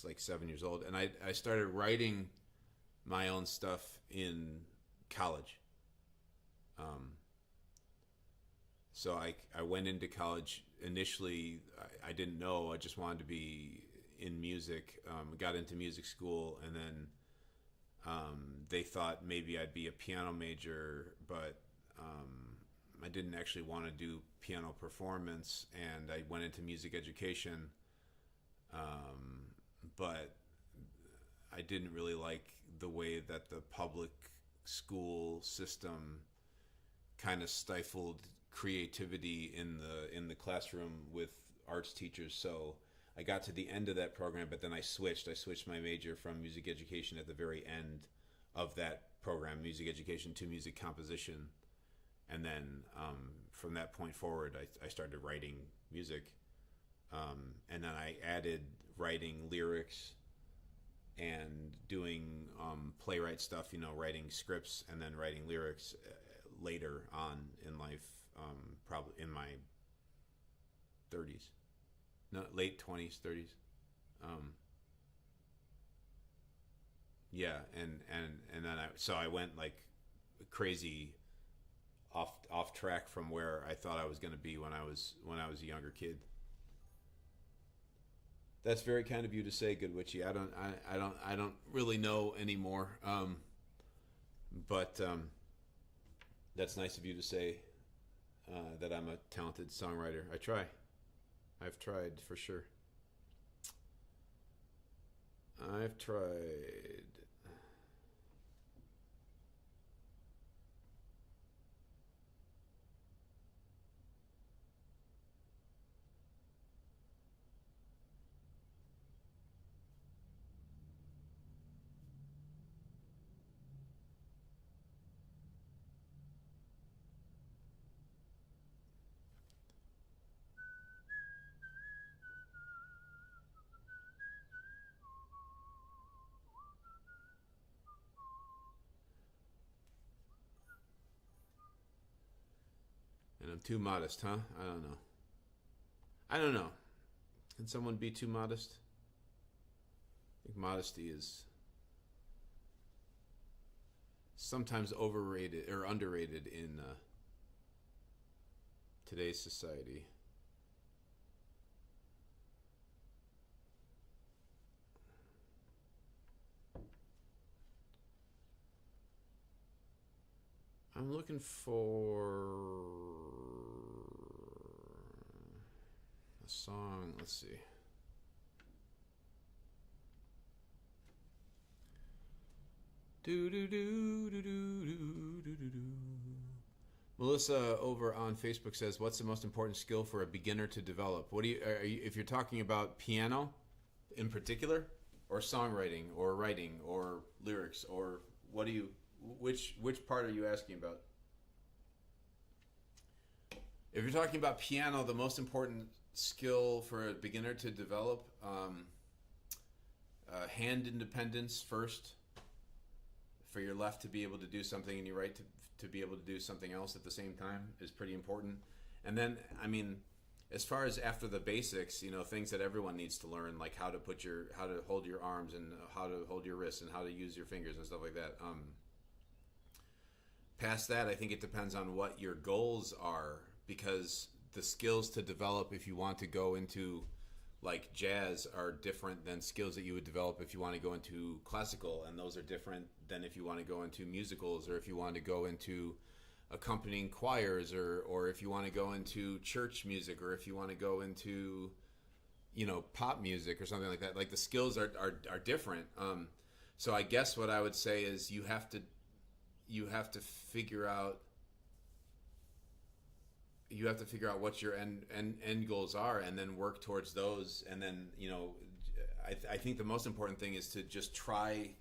like 7 years old, and I started writing my own stuff in college. Um, so I went into college initially. I didn't know. I just wanted to be in music. Got into music school, and then they thought maybe I'd be a piano major, but I didn't actually want to do piano performance, and I went into music education. But I didn't really like the way that the public school system kind of stifled creativity in the classroom with arts teachers. So I got to the end of that program, but then I switched. I switched my major from music education at the very end of that program, music education, to music composition. And then from that point forward, I started writing music. And then I added writing lyrics and doing playwright stuff, writing scripts and then writing lyrics later on in life, probably in my 30s. No, late 20s, 30s. Um, yeah, and then I went like crazy off track from where I thought I was going to be when I was a younger kid. That's very kind of you to say, Good Witchy. I don't really know anymore. But that's nice of you to say that I'm a talented songwriter. I try. I've tried for sure. I've tried. And I'm too modest, huh? I don't know. I don't know. Can someone be too modest? I think modesty is sometimes overrated or underrated in today's society. I'm looking for a song. Let's see. Do do do do do do do do. Melissa over on Facebook says, "What's the most important skill for a beginner to develop?" What do you, if you're talking about piano, in particular, or songwriting, or writing, or lyrics, or what do you? Which part are you asking about? If you're talking about piano, the most important skill for a beginner to develop, hand independence first, for your left to be able to do something and your right to be able to do something else at the same time is pretty important. And then, I mean, as far as after the basics, things that everyone needs to learn, like how to hold your arms and how to hold your wrists and how to use your fingers and stuff like that. Past that, I think it depends on what your goals are, because the skills to develop if you want to go into like jazz are different than skills that you would develop if you want to go into classical, and those are different than if you want to go into musicals, or if you want to go into accompanying choirs, or if you want to go into church music, or if you want to go into, you know, pop music or something like that. Like the skills are different. So I guess what I would say is you have to figure out what your end goals are, and then work towards those. And then, you know, I think the most important thing is to just try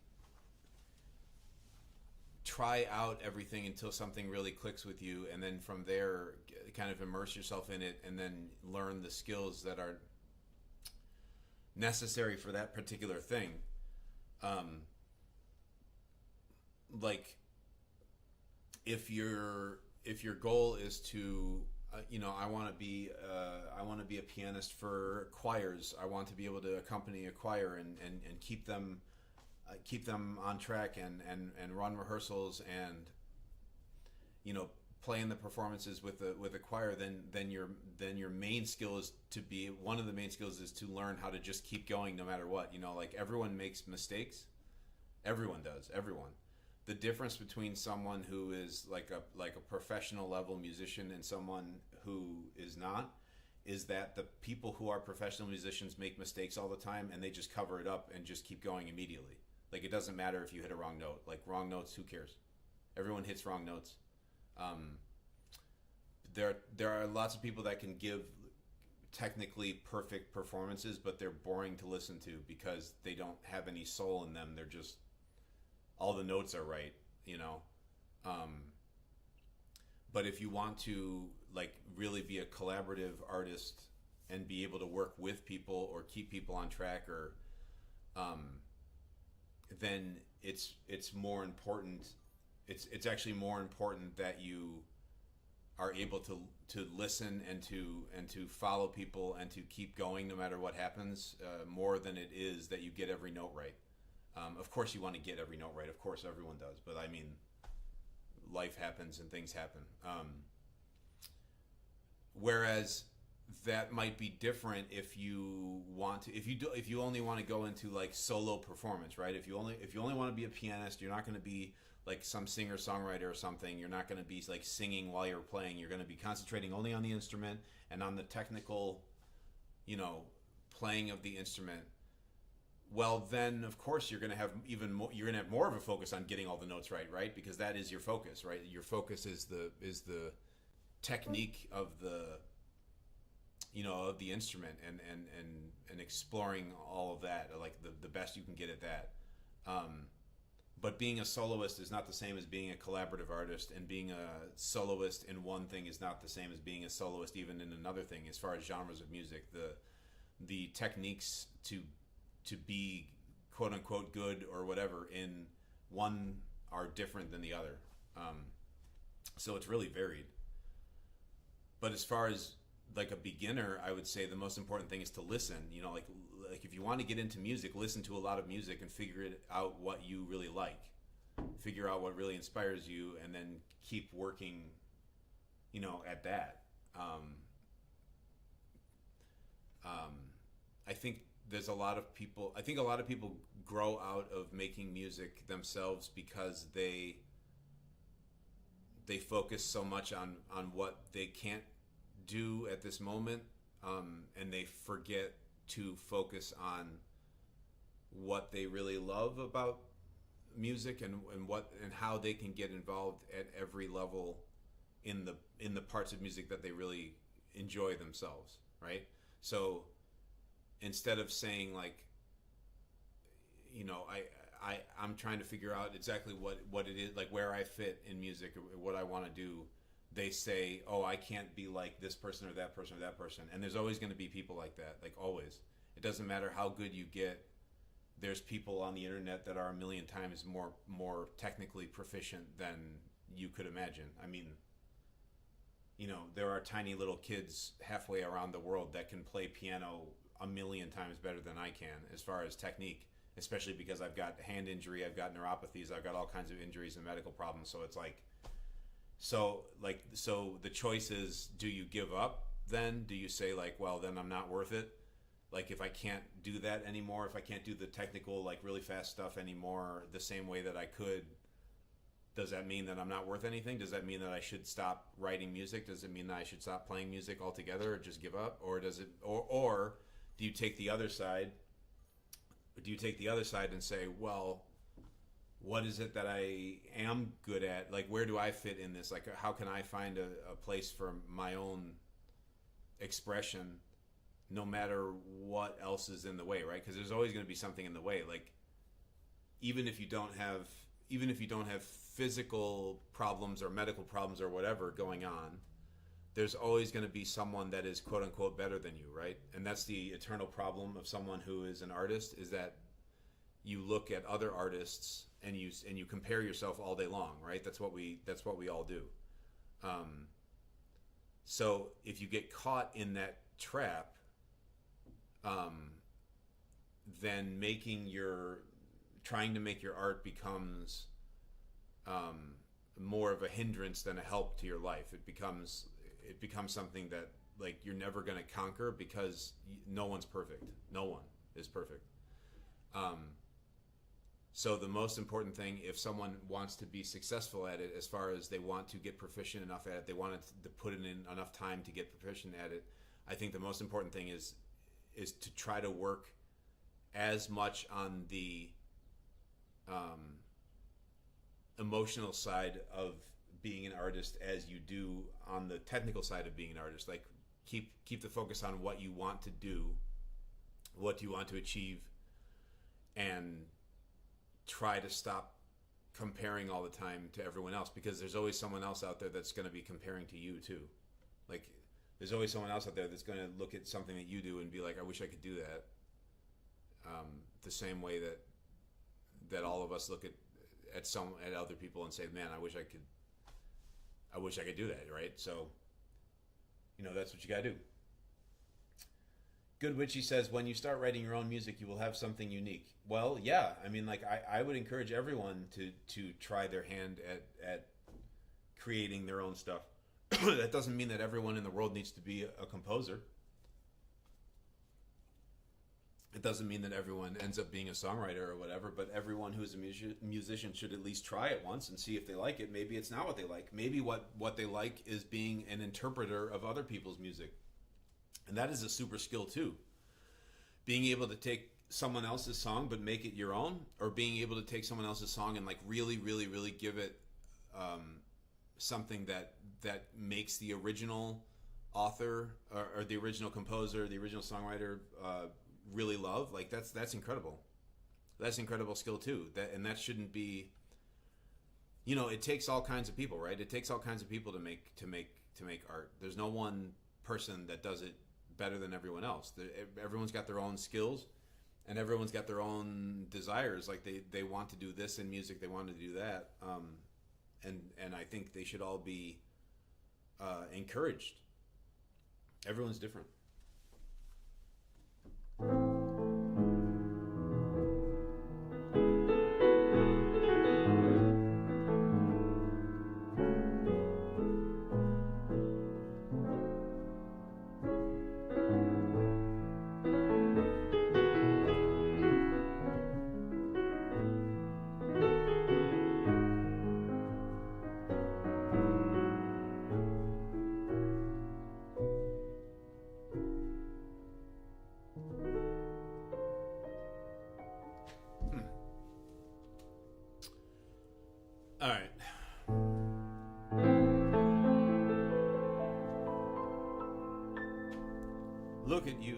out everything until something really clicks with you, and then from there kind of immerse yourself in it, and then learn the skills that are necessary for that particular thing. Like if your goal is to you know, I want to be a pianist for choirs. I want to be able to accompany a choir and keep them on track and run rehearsals and, you know, play in the performances with a choir. Then your main skill is one of the main skills is to learn how to just keep going no matter what. You know, like everyone makes mistakes. Everyone does. Everyone. The difference between someone who is like a professional level musician and someone who is not is that the people who are professional musicians make mistakes all the time, and they just cover it up and just keep going immediately. Like it doesn't matter if you hit a wrong note. Like wrong notes, who cares? Everyone hits wrong notes. There are lots of people that can give technically perfect performances, but they're boring to listen to because they don't have any soul in them. They're just, all the notes are right, you know. But if you want to like really be a collaborative artist and be able to work with people or keep people on track, or then it's more important. It's actually more important that you are able to listen and to follow people and to keep going no matter what happens, more than it is that you get every note right. Of course you want to get every note right. Of course everyone does. But I mean, life happens and things happen. Whereas that might be different if you only want to go into like solo performance, right? If you only want to be a pianist, you're not going to be like some singer-songwriter or something. You're not going to be like singing while you're playing. You're going to be concentrating only on the instrument and on the technical, you know, playing of the instrument. Well, then of course you're going to have even more. You're going to have more of a focus on getting all the notes right? Because that is your focus, right? Your focus is the technique of the, you know, of the instrument and exploring all of that, like the best you can get at that. But being a soloist is not the same as being a collaborative artist, and being a soloist in one thing is not the same as being a soloist even in another thing. As far as genres of music, the techniques to be quote unquote good or whatever in one are different than the other. So it's really varied. But as far as like a beginner, I would say the most important thing is to listen. You know, like if you want to get into music, listen to a lot of music and figure it out what you really like. Figure out what really inspires you, and then keep working, you know, at that. I think there's a lot of people. I think a lot of people grow out of making music themselves because they focus so much on what they can't do at this moment, and they forget to focus on what they really love about music and how they can get involved at every level in the parts of music that they really enjoy themselves, right? So instead of saying like, you know, I'm trying to figure out exactly what it is, like where I fit in music or what I want to do, they say, oh, I can't be like this person or that person or that person. And there's always going to be people like that, like always. It doesn't matter how good you get. There's people on the internet that are a million times more technically proficient than you could imagine. I mean, you know, there are tiny little kids halfway around the world that can play piano a million times better than I can as far as technique, especially because I've got hand injury, I've got neuropathies, I've got all kinds of injuries and medical problems. So it's like, so the choice is, do you give up then? Do you say like, well, then I'm not worth it? Like if I can't do that anymore, if I can't do the technical, like really fast stuff anymore the same way that I could, does that mean that I'm not worth anything? Does that mean that I should stop writing music? Does it mean that I should stop playing music altogether or just give up? Or does it, or do you take the other side? Do you take the other side and say, well, what is it that I am good at? Like, where do I fit in this? Like, how can I find a place for my own expression, no matter what else is in the way, right? Because there's always going to be something in the way. Like, even if you don't have physical problems or medical problems or whatever going on, there's always going to be someone that is quote unquote better than you, right? And that's the eternal problem of someone who is an artist, is that you look at other artists and you compare yourself all day long, right? That's what we all do. So if you get caught in that trap, then trying to make your art becomes more of a hindrance than a help to your life. It becomes something that, like, you're never going to conquer, because no one's perfect. No one is perfect. So the most important thing, if someone wants to be successful at it, as far as they want to get proficient enough at it, they want to put in enough time to get proficient at it, I think the most important thing is to try to work as much on the emotional side of being an artist as you do on the technical side of being an artist. Like, keep the focus on what you want to do, what you want to achieve, and try to stop comparing all the time to everyone else, because there's always someone else out there that's going to be comparing to you too. Like, there's always someone else out there that's going to look at something that you do and be like, I wish I could do that. The same way that all of us look at other people and say, man, I wish I could do that, right? So, that's what you got to do. Good Witchy says, when you start writing your own music, you will have something unique. Well, yeah. I mean, like, I would encourage everyone to try their hand at creating their own stuff. That doesn't mean that everyone in the world needs to be a composer. It doesn't mean that everyone ends up being a songwriter or whatever, but everyone who is a musician should at least try it once and see if they like it. Maybe it's not what they like. Maybe what they like is being an interpreter of other people's music. And that is a super skill too. Being able to take someone else's song but make it your own, or being able to take someone else's song and, like, really, really, really give it something that makes the original author or the original composer, the original songwriter really love. Like, that's incredible. That's incredible skill too. That shouldn't be. It takes all kinds of people, right? It takes all kinds of people to make art. There's no one person that does it better than everyone else. Everyone's got their own skills, and everyone's got their own desires. Like, they want to do this in music, they want to do that, and I think they should all be encouraged. Everyone's different. All right. Look at you.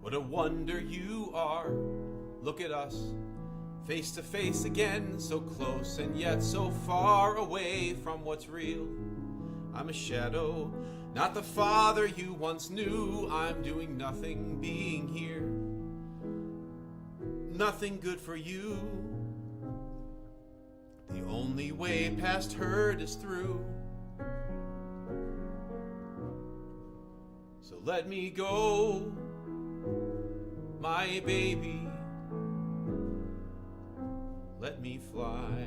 What a wonder you are. Look at us, face to face again, so close and yet so far away from what's real. I'm a shadow, not the father you once knew. I'm doing nothing, being here. Nothing good for you. The only way past hurt is through. So let me go, my baby. Let me fly.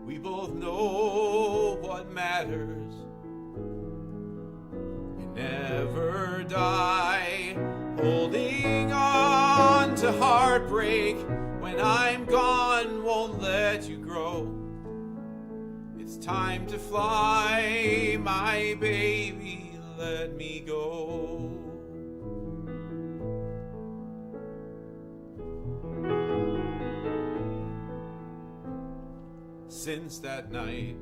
We both know what matters. Holding on to heartbreak when I'm gone won't let you grow. It's time to fly, my baby, let me go. Since that night,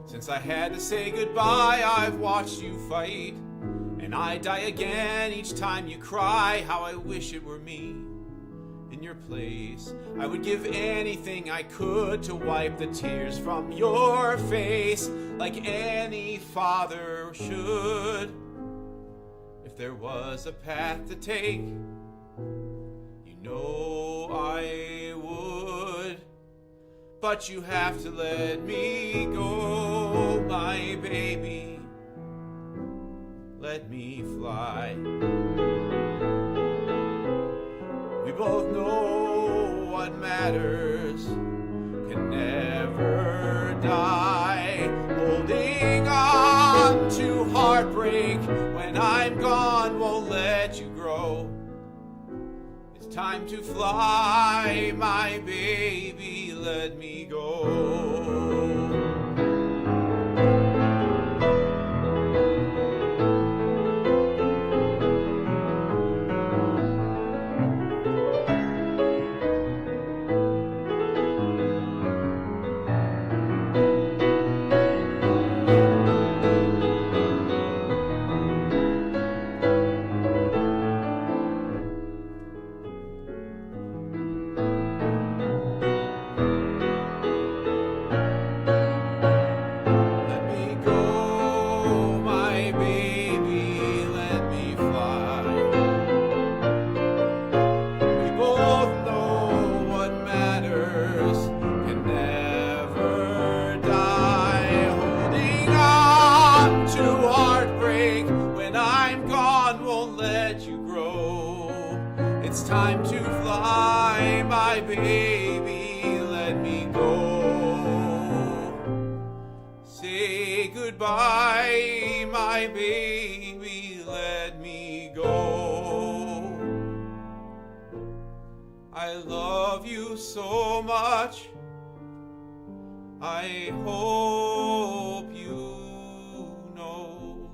since I had to say goodbye, I've watched you fight. And I die again each time you cry. How I wish it were me in your place. I would give anything I could to wipe the tears from your face, like any father should. If there was a path to take, you know I would. But you have to let me go, my baby. Let me fly. We both know what matters can never die. Holding on to heartbreak when I'm gone won't let you grow. It's time to fly, my baby, let me go. It's time to fly, my baby, let me go. Say goodbye, my baby, let me go. I love you so much, I hope you know.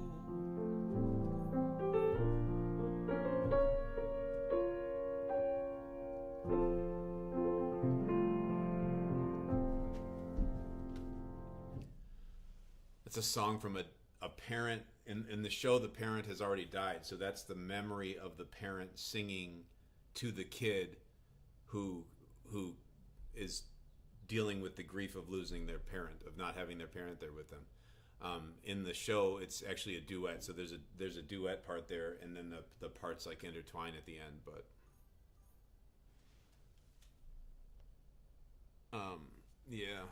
It's a song from a parent. In the show, the parent has already died, so that's the memory of the parent singing to the kid who is dealing with the grief of losing their parent, of not having their parent there with them. In the show, it's actually a duet, so there's a duet part there, and then the parts like intertwine at the end. But yeah.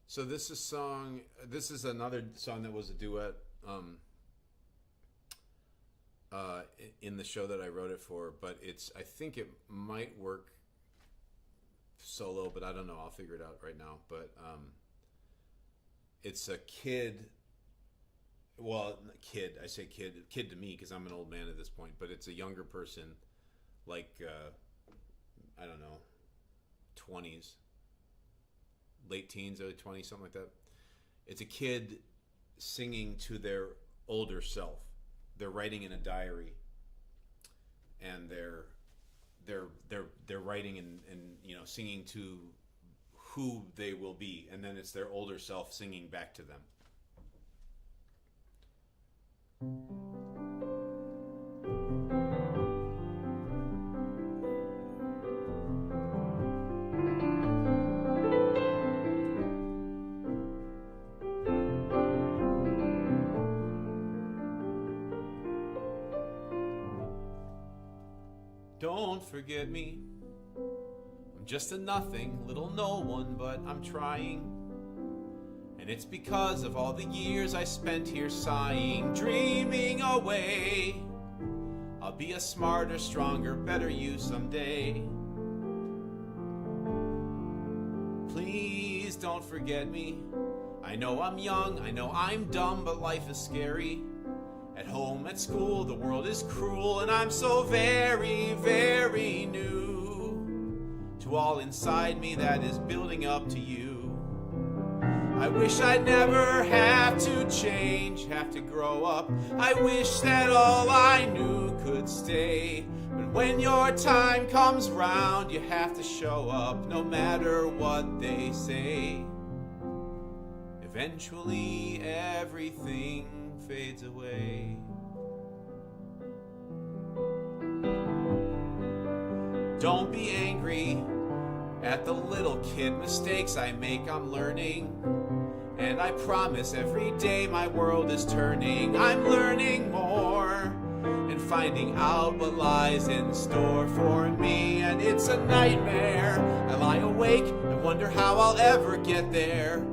So this is another song that was a duet in the show that I wrote it for, but I think it might work solo, but I don't know. I'll figure it out right now. But it's a kid. Well, I say kid to me because I'm an old man at this point, but it's a younger person, like I don't know, 20s. Late teens, early 20s, something like that. It's a kid singing to their older self. They're writing in a diary, and they're writing and singing to who they will be, and then it's their older self singing back to them. Don't forget me. I'm just a nothing, little no one, but I'm trying. And it's because of all the years I spent here sighing, dreaming away. I'll be a smarter, stronger, better you someday. Please don't forget me. I know I'm young, I know I'm dumb, but life is scary. At home, at school, the world is cruel, and I'm so very, very new to all inside me that is building up to you. I wish I'd never have to change, have to grow up. I wish that all I knew could stay. But when your time comes round, you have to show up, no matter what they say. Eventually, everything fades away. Don't be angry at the little kid mistakes I make, I'm learning. And I promise every day my world is turning. I'm learning more and finding out what lies in store for me. And it's a nightmare. I lie awake and wonder how I'll ever get there.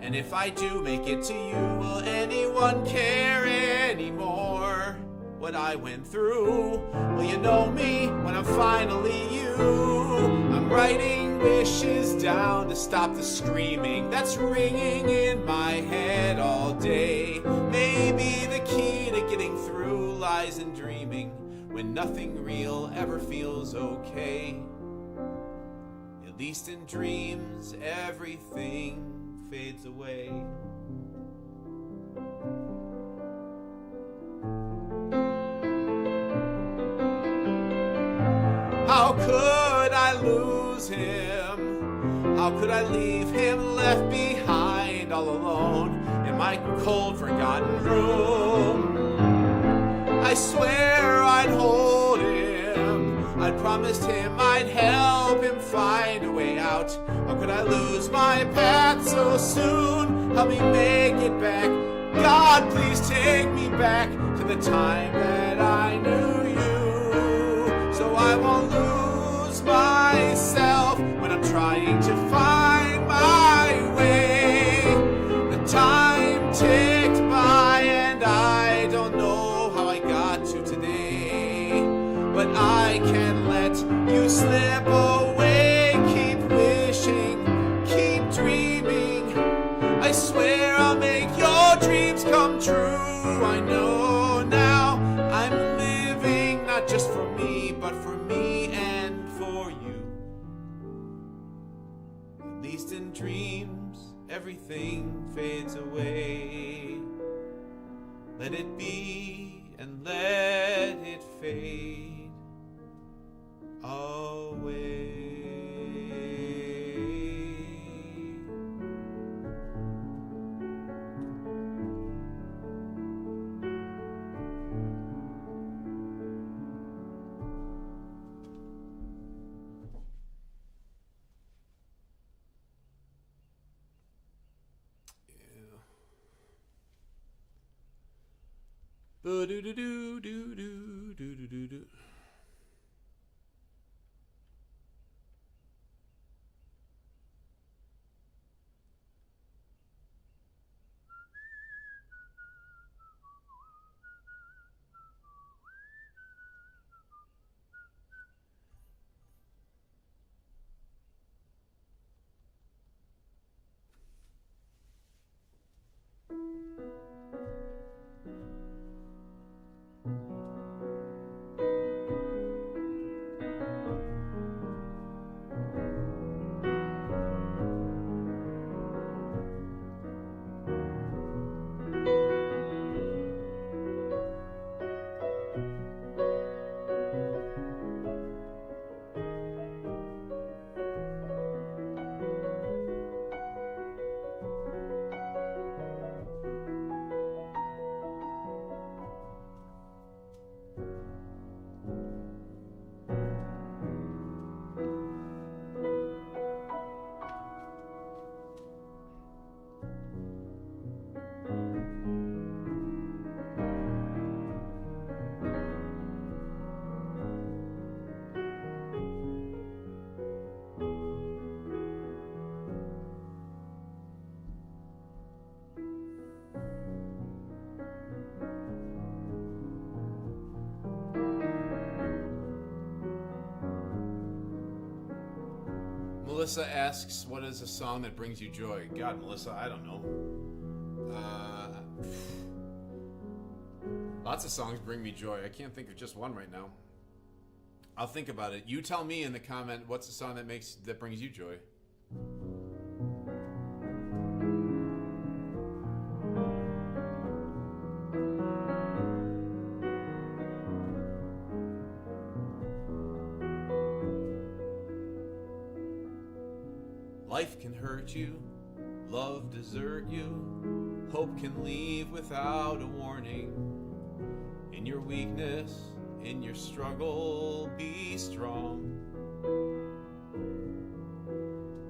And if I do make it to you, will anyone care anymore? What I went through, will you know me when I'm finally you? I'm writing wishes down to stop the screaming that's ringing in my head all day. Maybe the key to getting through lies in dreaming when nothing real ever feels okay. At least in dreams, everything fades away. How could I lose him? How could I leave him left behind all alone in my cold, forgotten room? I swear I'd hold him. I'd promised him I'd help him find a way out. How could I lose my path so soon? Help me make it back. God, please take me back to the time that I knew you, so I won't lose myself when I'm trying to find my way. The time ticked by and I don't know how I got to today, but I can't let you slip away. Keep wishing, keep dreaming. I swear I'll make your dreams come true. I know now I'm living not just for me, but for me and for you. At least in dreams, everything fades away. Let it be and let it fade away. Ba-do-do-do-do-do-do-do-do. Melissa asks, what is a song that brings you joy? God, Melissa, I don't know. Lots of songs bring me joy. I can't think of just one right now. I'll think about it. You tell me in the comment, what's a song that brings you joy? Life can hurt you, love desert you, hope can leave without a warning. In your weakness, in your struggle, be strong.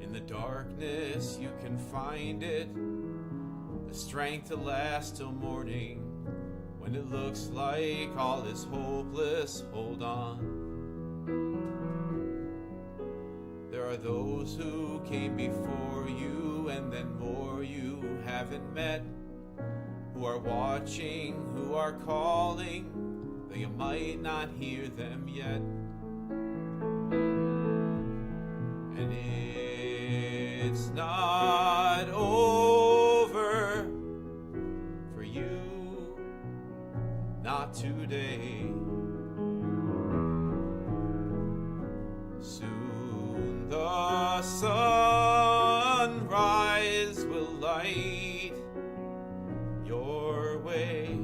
In the darkness, you can find it, the strength to last till morning. When it looks like all is hopeless, hold on. There are those who came before you, and then more you haven't met, who are watching, who are calling, though you might not hear them yet. And it's not over for you, not today. Soon the sunrise will light your way.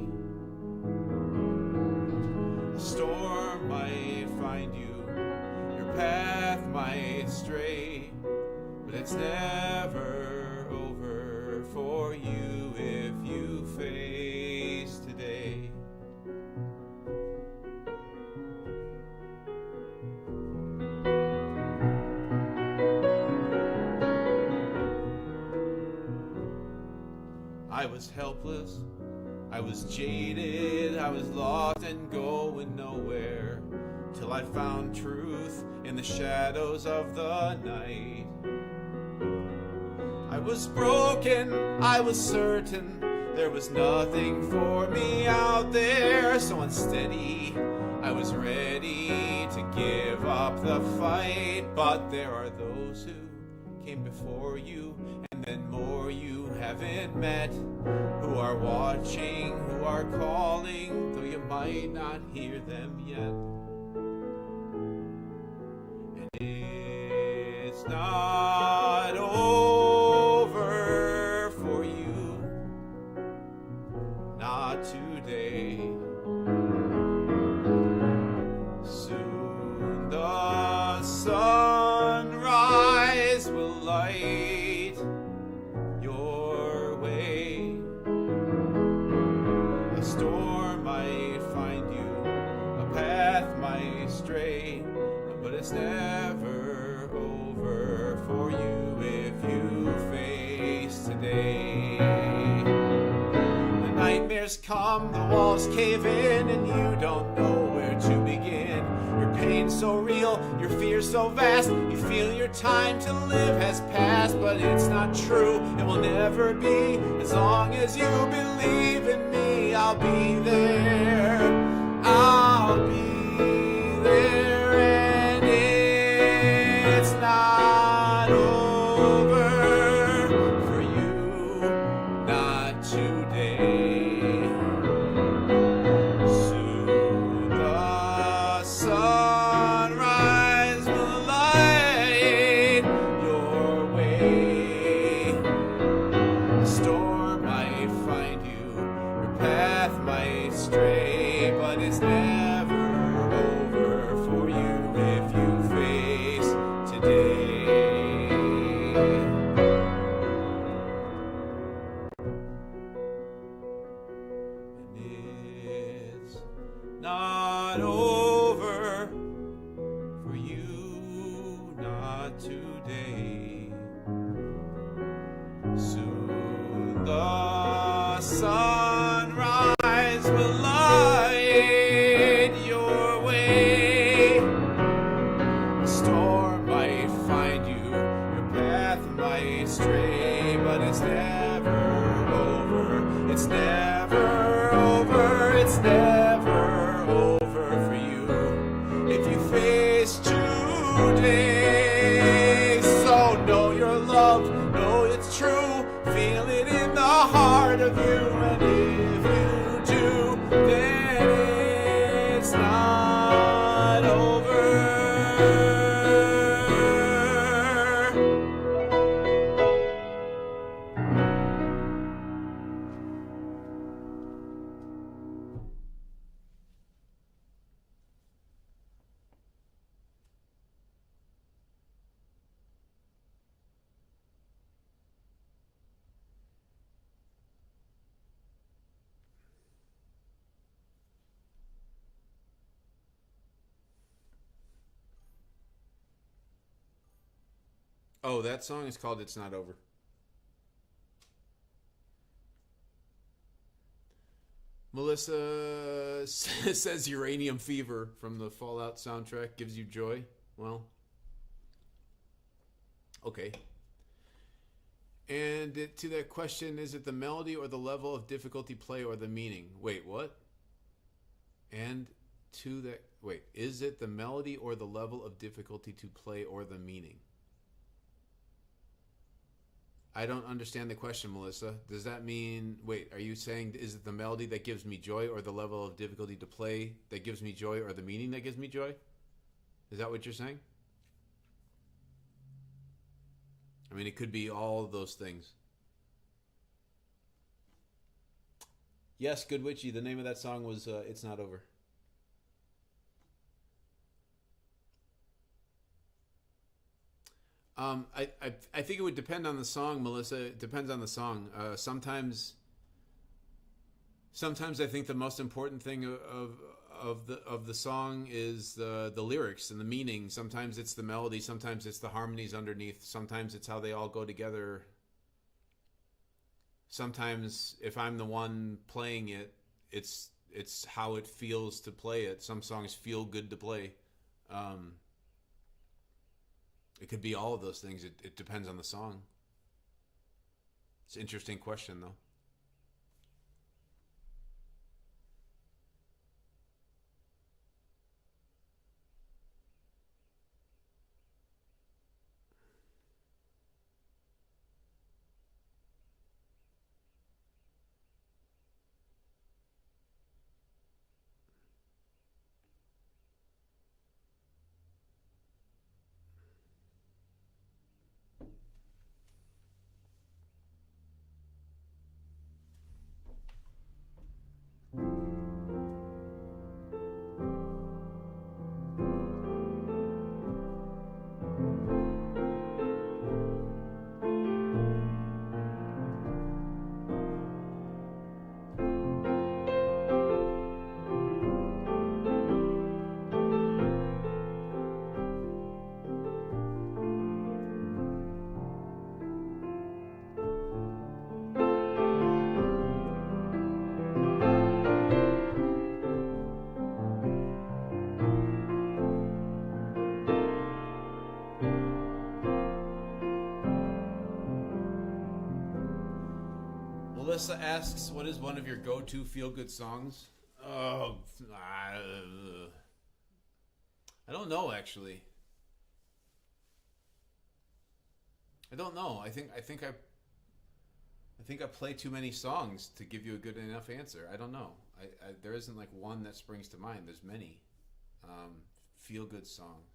A storm might find you, your path might stray, but it's never over for you if you face today. I was helpless, I was jaded, I was lost and going nowhere, till I found truth in the shadows of the night. I was broken, I was certain there was nothing for me out there, so unsteady I was ready to give up the fight. But there are those who came before you, and then more you haven't met, who are watching, who are calling, though you might not hear them yet. And it's not over for you, not today. Soon the sunrise will light your way. A storm might find you, a path might stray, but it's never over for you if you face today. The nightmares come, the walls cave in, and you don't know where to begin. Your pain's so real, your fear's so vast, you feel your time to live has passed, but it's not true, it will never be. As long as you believe in me, I'll be there, I'll be there. And it's not over for you, not today. Soon the sunrise will light your way. A storm might find you, your path might stray, but it's never over for you if you face today. And it's not over for you, not today. Soon the sunrise will light your way. A storm might find you, your path might stray, but it's never over. It's never over. It's never over for you if you face today. So Oh, that song is called "It's Not Over." Melissa says Uranium Fever from the Fallout soundtrack gives you joy. Well, okay. And to that question, is it the melody or the level of difficulty play or the meaning? Wait, what? And to that, wait, is it the melody or the level of difficulty to play or the meaning? I don't understand the question, Melissa. Does that mean, wait, are you saying, is it the melody that gives me joy or the level of difficulty to play that gives me joy or the meaning that gives me joy? Is that what you're saying? I mean, it could be all of those things. Yes, Good Witchy. The name of that song was "It's Not Over." I think it would depend on the song, Melissa. It depends on the song. Sometimes I think the most important thing of the song is the lyrics and the meaning. Sometimes it's the melody. Sometimes it's the harmonies underneath. Sometimes it's how they all go together. Sometimes if I'm the one playing it, it's how it feels to play it. Some songs feel good to play. It could be all of those things. It depends on the song. It's an interesting question, though. Melissa asks, what is one of your go-to feel-good songs? Oh, I don't know, actually. I don't know. I think I play too many songs to give you a good enough answer. I don't know. There isn't like one that springs to mind. There's many feel-good songs.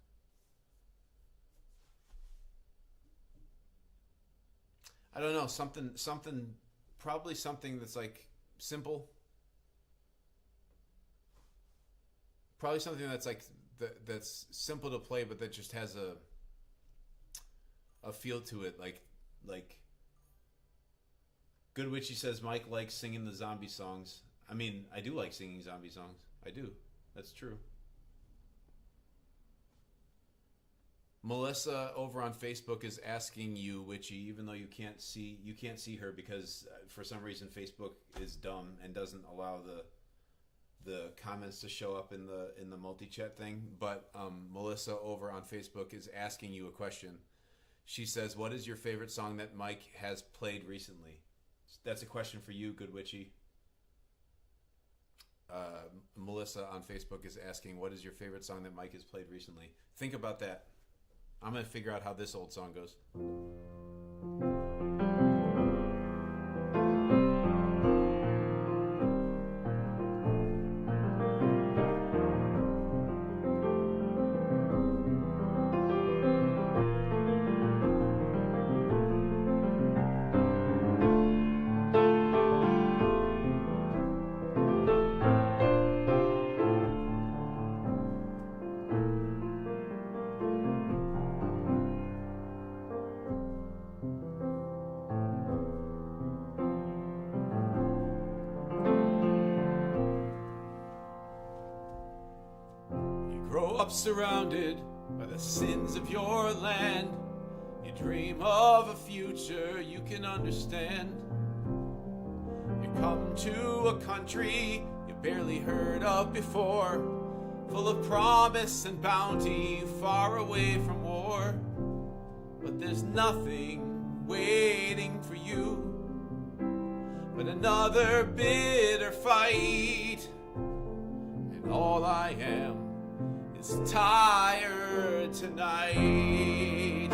I don't know. Something. Probably something that's like simple. Probably something that's like that's simple to play, but that just has a feel to it. Like Good Witchy says Mike likes singing the zombie songs. I mean, I do like singing zombie songs. I do. That's true. Melissa over on Facebook is asking you, Witchy, even though you can't see her because for some reason Facebook is dumb and doesn't allow the comments to show up in the multi-chat thing. But Melissa over on Facebook is asking you a question. She says, "What is your favorite song that Mike has played recently?" That's a question for you, Good Witchy. Melissa on Facebook is asking, "What is your favorite song that Mike has played recently?" Think about that. I'm going to figure out how this old song goes. Surrounded by the sins of your land, you Dream of a future you can understand. You come to a country you barely heard of before, full of promise and bounty, far away from war. But there's nothing waiting for you but another bitter fight. And all I am is tired tonight.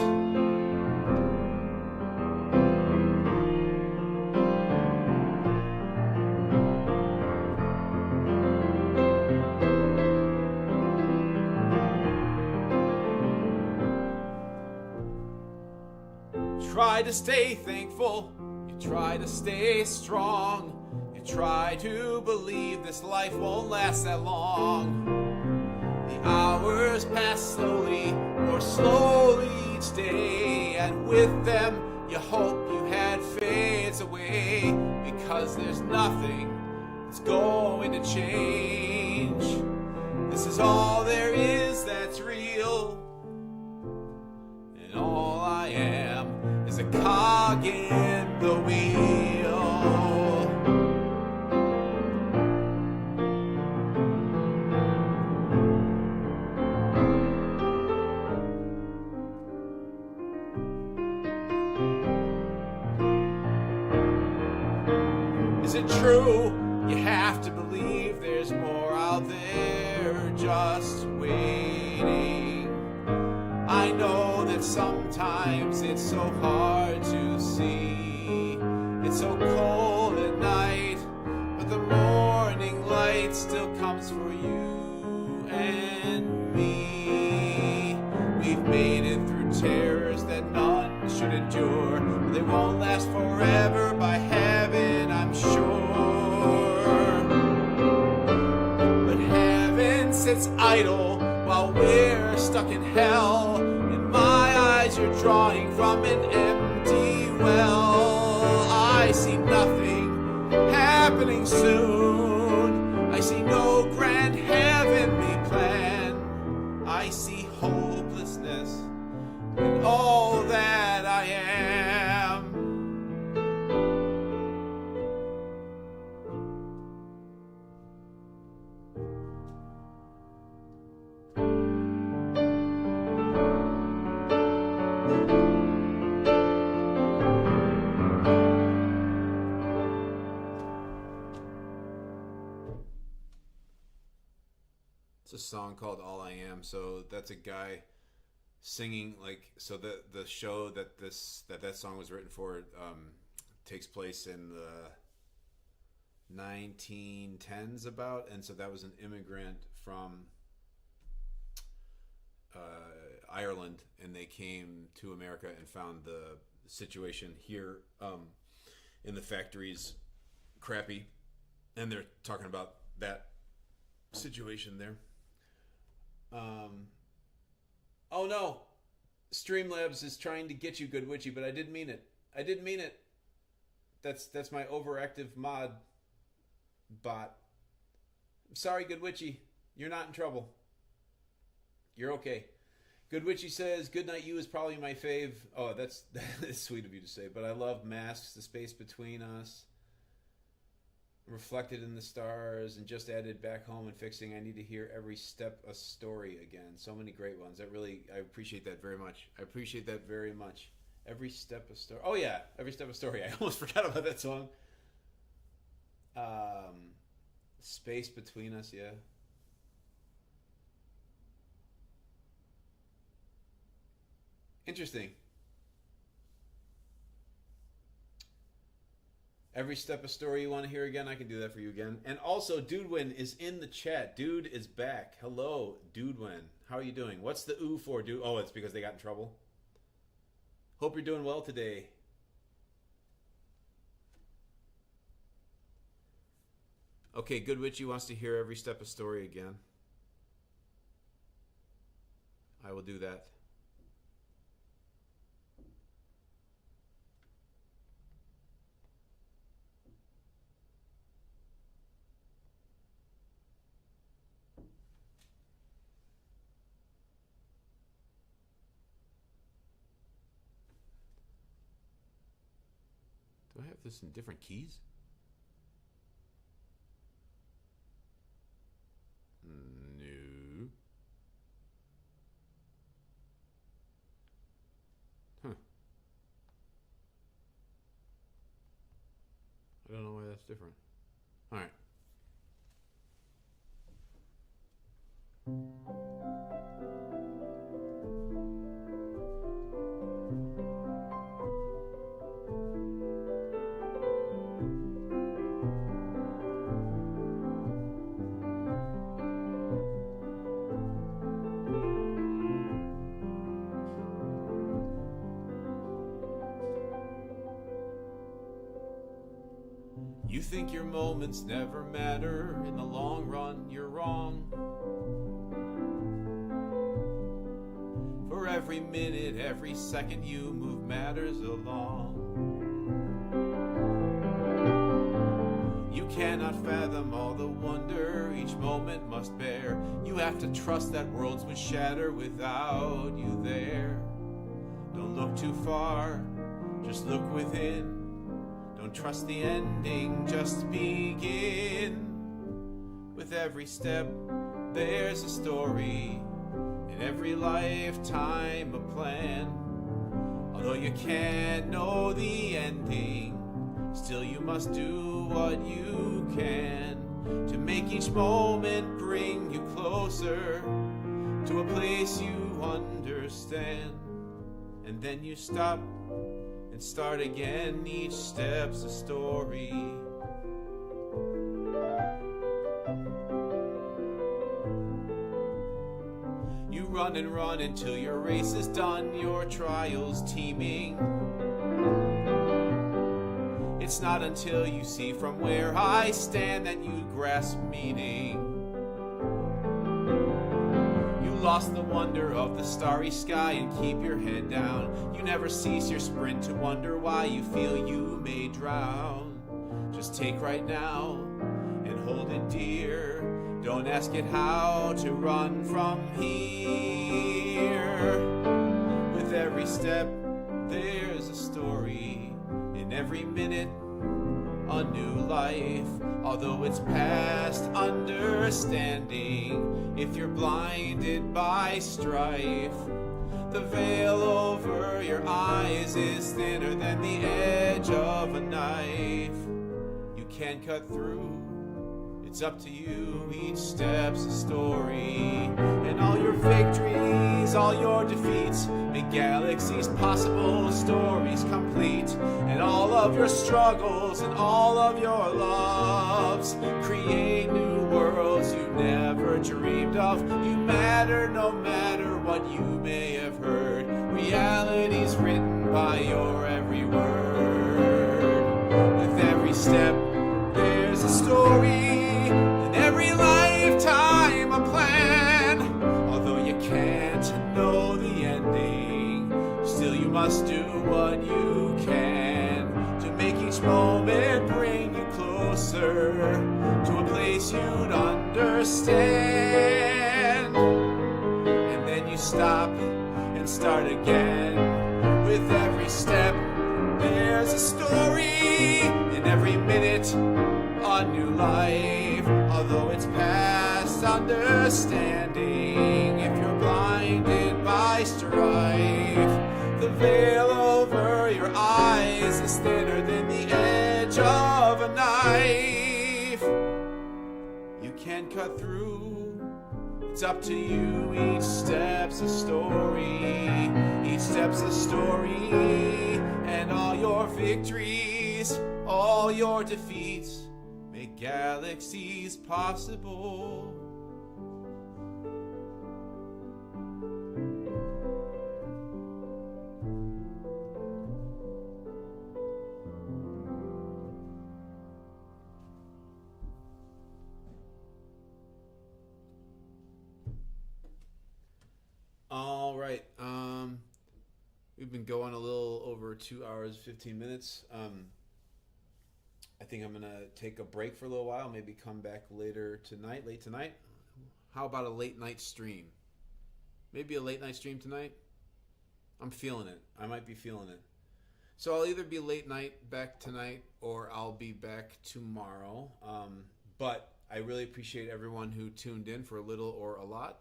Try to stay thankful, you try to stay strong, you try to believe this life won't last that long. The hours pass slowly, more slowly each day, and with them you hope you had fades away, because there's nothing that's going to change. This is all there is that's real, and all I am is a cog in the wheel. Is it true you have to believe there's more out there just waiting? I know that sometimes it's so hard to see. It's so cold at night, but the morning light still comes for you and me. We've made it through terrors that none should endure. They won't last forever, by heaven, I'm sure. But heaven sits idle while we're stuck in hell. In my eyes you're drawing from an empty well. I see nothing happening soon. I see no grand heavenly plan. I see hopelessness in all that I am. It's a song called All I Am. So that's a guy singing, like, so the show that song was written for takes place in the 1910s about, and so that was an immigrant from Ireland, and they came to America and found the situation here in the factories crappy, and they're talking about that situation there. Oh no, Streamlabs is trying to get you, Good Witchy, but I didn't mean it. That's my overactive mod bot. I'm sorry, Good Witchy. You're not in trouble. You're okay. Good Witchy says, "Good Night You" is probably my fave. Oh, that is sweet of you to say, but I love Masks, The Space Between Us, Reflected in the Stars, and Just Added Back Home and Fixing. I need to hear Every Step a Story again. So many great ones. I appreciate that very much. Every Step a Story. Oh yeah, Every Step a Story. I almost forgot about that song. Space Between Us, yeah. Interesting. Every Step a Story you want to hear again, I can do that for you again. And also, Dudewin is in the chat. Dude is back. Hello, Dudewin. How are you doing? What's the ooh for, dude? Oh, it's because they got in trouble. Hope you're doing well today. Okay, Good Witchy wants to hear Every Step a Story again. I will do that. Do I have this in different keys? No. Huh. I don't know why that's different. All right. You think your moments never matter. In the long run, you're wrong. For every minute, every second you move matters along. You cannot fathom all the wonder each moment must bear. You have to trust that worlds would shatter without you there. Don't look too far, just look within. Don't trust the ending, just begin. With every step, there's a story. In every lifetime, a plan. Although you can't know the ending, still you must do what you can to make each moment bring you closer to a place you understand. And then you stop and start again. Each step's a story. You run and run until your race is done, your trials teeming. It's not until you see from where I stand that you grasp meaning. Lost the wonder of the starry sky and keep your head down. You never cease your sprint to wonder why you feel you may drown. Just take right now and hold it dear. Don't ask it how to run from here. With every step there's a story. In every minute a new life. Although it's past understanding, if you're blinded by strife, the veil over your eyes is thinner than the edge of a knife. You can't cut through, it's up to you. Each step's a story. And all your victories, all your defeats, make galaxies possible, stories complete. And all of your struggles and all of your loves create new worlds you never dreamed of. You matter no matter what you may have heard. Reality's written by your every word. With every step there's a story. In every lifetime a plan. Although you can't know the ending, still you must do what you can to make each moment bring you closer to a place you'd understand. And then you stop and start again. With every step there's a story. In every minute a new life. Although it's past understanding, if you're blinded by strife, the veil over your eyes is thinner than the edge of a knife. You can cut through, it's up to you. Each step's a story. Each step's a story. And all your victories, all your defeats, make galaxies possible. All right. We've been going a little over 2 hours, 15 minutes. I think I'm going to take a break for a little while, maybe come back late tonight. How about a late night stream? Maybe a late night stream tonight? I'm feeling it. I might be feeling it. So I'll either be late night back tonight or I'll be back tomorrow. But I really appreciate everyone who tuned in for a little or a lot.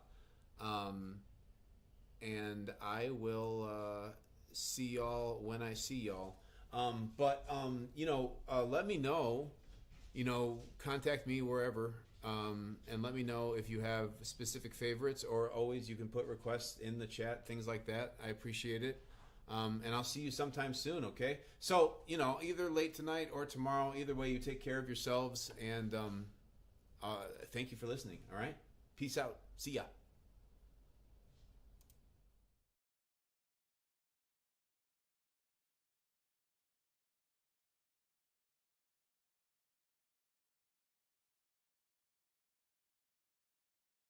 And I will see y'all when I see y'all. Let me know, contact me wherever. And let me know if you have specific favorites, or always you can put requests in the chat, things like that. I appreciate it. And I'll see you sometime soon, okay? So, either late tonight or tomorrow, either way, you take care of yourselves. And thank you for listening, all right? Peace out. See ya.